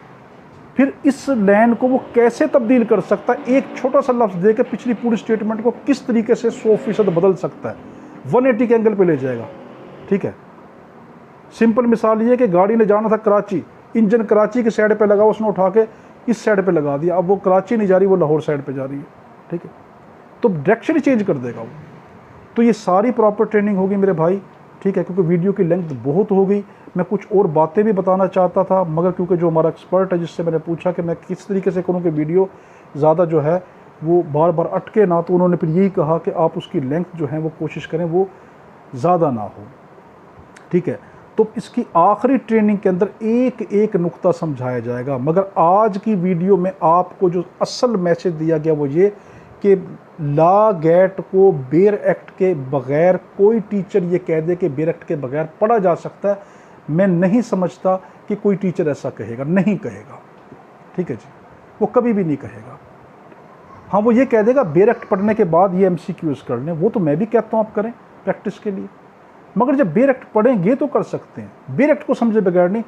फिर इस लाइन को वो कैसे तब्दील कर सकता है, एक छोटा सा लफ्ज़ देकर पिछली पूरी स्टेटमेंट को किस तरीके से 100% बदल सकता है, 180 के एंगल पे ले जाएगा। ठीक है, सिंपल मिसाल ये है कि गाड़ी ने जाना था कराची, इंजन कराची के साइड पे लगा, उसने उठा के इस साइड पे लगा दिया, अब वो कराची नहीं जा रही, वो लाहौर साइड पे जा रही है। ठीक है, तो डायरेक्शन ही चेंज कर देगा वो। तो ये सारी प्रॉपर ट्रेनिंग होगी मेरे भाई। ठीक है, क्योंकि वीडियो की लेंथ बहुत हो गई, मैं कुछ और बातें भी बताना चाहता था, मगर क्योंकि जो हमारा एक्सपर्ट है जिससे मैंने पूछा कि मैं किस तरीके से करूँ कि वीडियो ज़्यादा जो है वो बार बार अटके ना, तो उन्होंने फिर यही कहा कि आप उसकी लेंथ जो है वो कोशिश करें वो ज़्यादा ना हो। ठीक है, तो इसकी आखिरी ट्रेनिंग के अंदर एक एक नुक्ता समझाया जाएगा। मगर आज की वीडियो में आपको जो असल मैसेज दिया गया वो ये कि लॉ गेट को बेयर एक्ट के बगैर, कोई टीचर ये कह दे कि बेयर एक्ट के बगैर पढ़ा जा सकता है, मैं नहीं समझता कि कोई टीचर ऐसा कहेगा, नहीं कहेगा। ठीक है जी, वो कभी भी नहीं कहेगा। हाँ, वो ये कह देगा बेयर एक्ट पढ़ने के बाद ये MCQs कर लें, वो तो मैं भी कहता हूँ आप करें प्रैक्टिस के लिए, मगर जब बेयर एक्ट पढ़ेंगे तो कर सकते हैं, बेयर एक्ट को समझे बगैर नहीं।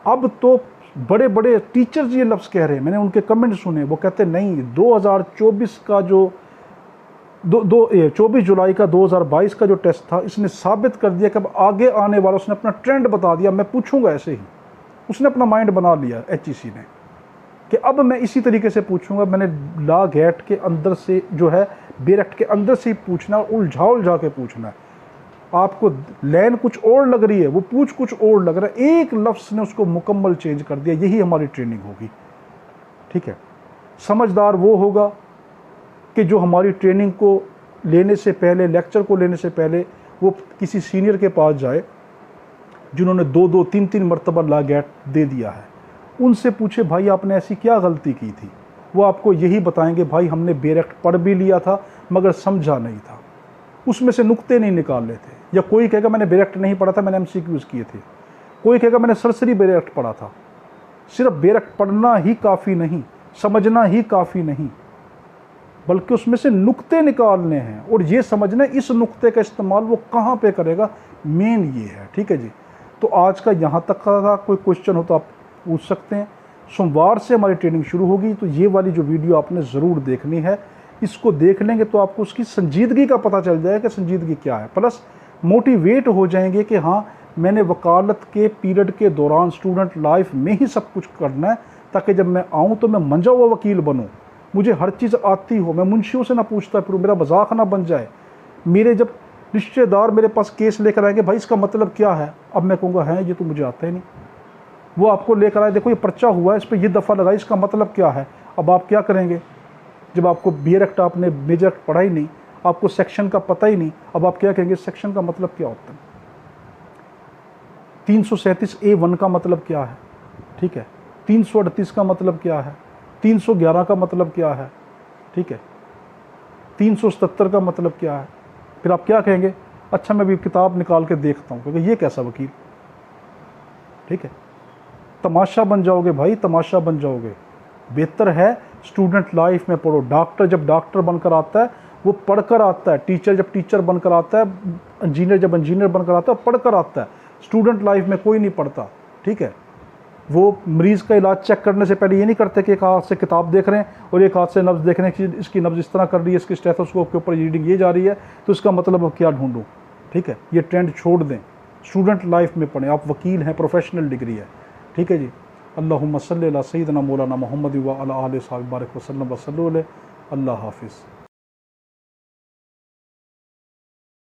अब तो बड़े बड़े टीचर्स ये लफ्ज़ कह रहे हैं, मैंने उनके कमेंट सुने, वो कहते नहीं 2024 का जो 24 जुलाई का 2022 का जो टेस्ट था, इसने साबित कर दिया कि अब आगे आने वाला, उसने अपना ट्रेंड बता दिया, मैं पूछूंगा ऐसे ही। उसने अपना माइंड बना लिया HEC ने कि अब मैं इसी तरीके से पूछूंगा। मैंने ला गेट के अंदर से जो है, बेरेक्ट के अंदर से ही पूछना, उलझा के पूछना है। आपको लाइन कुछ और लग रही है, वो पूछ कुछ और लग रहा है, एक लफ्ज़ ने उसको मुकम्मल चेंज कर दिया। यही हमारी ट्रेनिंग होगी, ठीक है। समझदार वो होगा कि जो हमारी ट्रेनिंग को लेने से पहले, लेक्चर को लेने से पहले, वो किसी सीनियर के पास जाए जिन्होंने 2-2, 3-3 मरतबा ला गेट दे दिया है, उनसे पूछे भाई आपने ऐसी क्या गलती की थी। वो आपको यही बताएंगे भाई हमने बेरेक्ट पढ़ भी लिया था मगर समझा नहीं था, उसमें से नुक्ते नहीं निकाल लेते। या कोई कहेगा मैंने बेरेक्ट नहीं पढ़ा था, मैंने MCQs किए थे। कोई कहेगा मैंने सरसरी बेरेक्ट पढ़ा था। सिर्फ बेरेक्ट पढ़ना ही काफ़ी नहीं, समझना ही काफ़ी नहीं, बल्कि उसमें से नुक्ते निकालने हैं और ये समझना इस नुक्ते का इस्तेमाल वो कहाँ पे करेगा, मेन ये है, ठीक है जी। तो आज का यहाँ तक का था। कोई क्वेश्चन हो तो आप पूछ सकते हैं। सोमवार से हमारी ट्रेनिंग शुरू होगी, तो ये वाली जो वीडियो आपने ज़रूर देखनी है। इसको देख लेंगे तो आपको उसकी संजीदगी का पता चल जाएगा कि संजीदगी क्या है, प्लस मोटिवेट हो जाएंगे कि हाँ मैंने वकालत के पीरियड के दौरान स्टूडेंट लाइफ में ही सब कुछ करना है, ताकि जब मैं आऊँ तो मैं मंजा हुआ वकील बनूँ, मुझे हर चीज़ आती हो, मैं मुंशियों से ना पूछता फिर मेरा मजाक ना बन जाए। मेरे जब रिश्तेदार मेरे पास केस लेकर आएंगे, भाई इसका मतलब क्या है, अब मैं कहूँगा है ये तो मुझे आता ही नहीं। वो आपको लेकर आए, देखो ये पर्चा हुआ है, इस पर ये दफ़ा लगाई, इसका मतलब क्या है। अब आप क्या करेंगे जब आपको बेरेक्ट, आपने मेजर एक्ट पढ़ा ही नहीं, आपको सेक्शन का पता ही नहीं, अब आप क्या कहेंगे सेक्शन का मतलब क्या होता है, 337A1 का मतलब क्या है, ठीक है, 338 का मतलब क्या है, 311 का मतलब क्या है, ठीक है, 377 का मतलब क्या है। फिर आप क्या कहेंगे, अच्छा मैं भी किताब निकाल के देखता हूँ, क्योंकि ये कैसा वकील, ठीक है। तमाशा बन जाओगे भाई, तमाशा बन जाओगे। बेहतर है स्टूडेंट लाइफ में पढ़ो। डॉक्टर जब डॉक्टर बनकर आता है वो पढ़कर आता है, टीचर जब टीचर बनकर आता है, इंजीनियर जब इंजीनियर बनकर आता है पढ़कर आता है। स्टूडेंट लाइफ में कोई नहीं पढ़ता, ठीक है। वो मरीज़ का इलाज चेक करने से पहले ये नहीं करते कि एक हाथ से किताब देख रहे हैं और एक हाथ से नब्ज़ देख रहे हैं कि इसकी नब्ज़ इस तरह कर रही है, इसकी स्टेथोस्कोप के ऊपर रीडिंग ये जा रही है, तो इसका मतलब अब क्या ढूंढूं, ठीक है। ये ट्रेंड छोड़ दें, स्टूडेंट लाइफ में पढ़ें। आप वकील हैं, प्रोफेशनल डिग्री है, ठीक है जी। अल्लाहुम्मा सल्ली अला सय्यिदना मौलाना मुहम्मद व अला आलिहि व सल्लम। अल्लाह हाफिज़।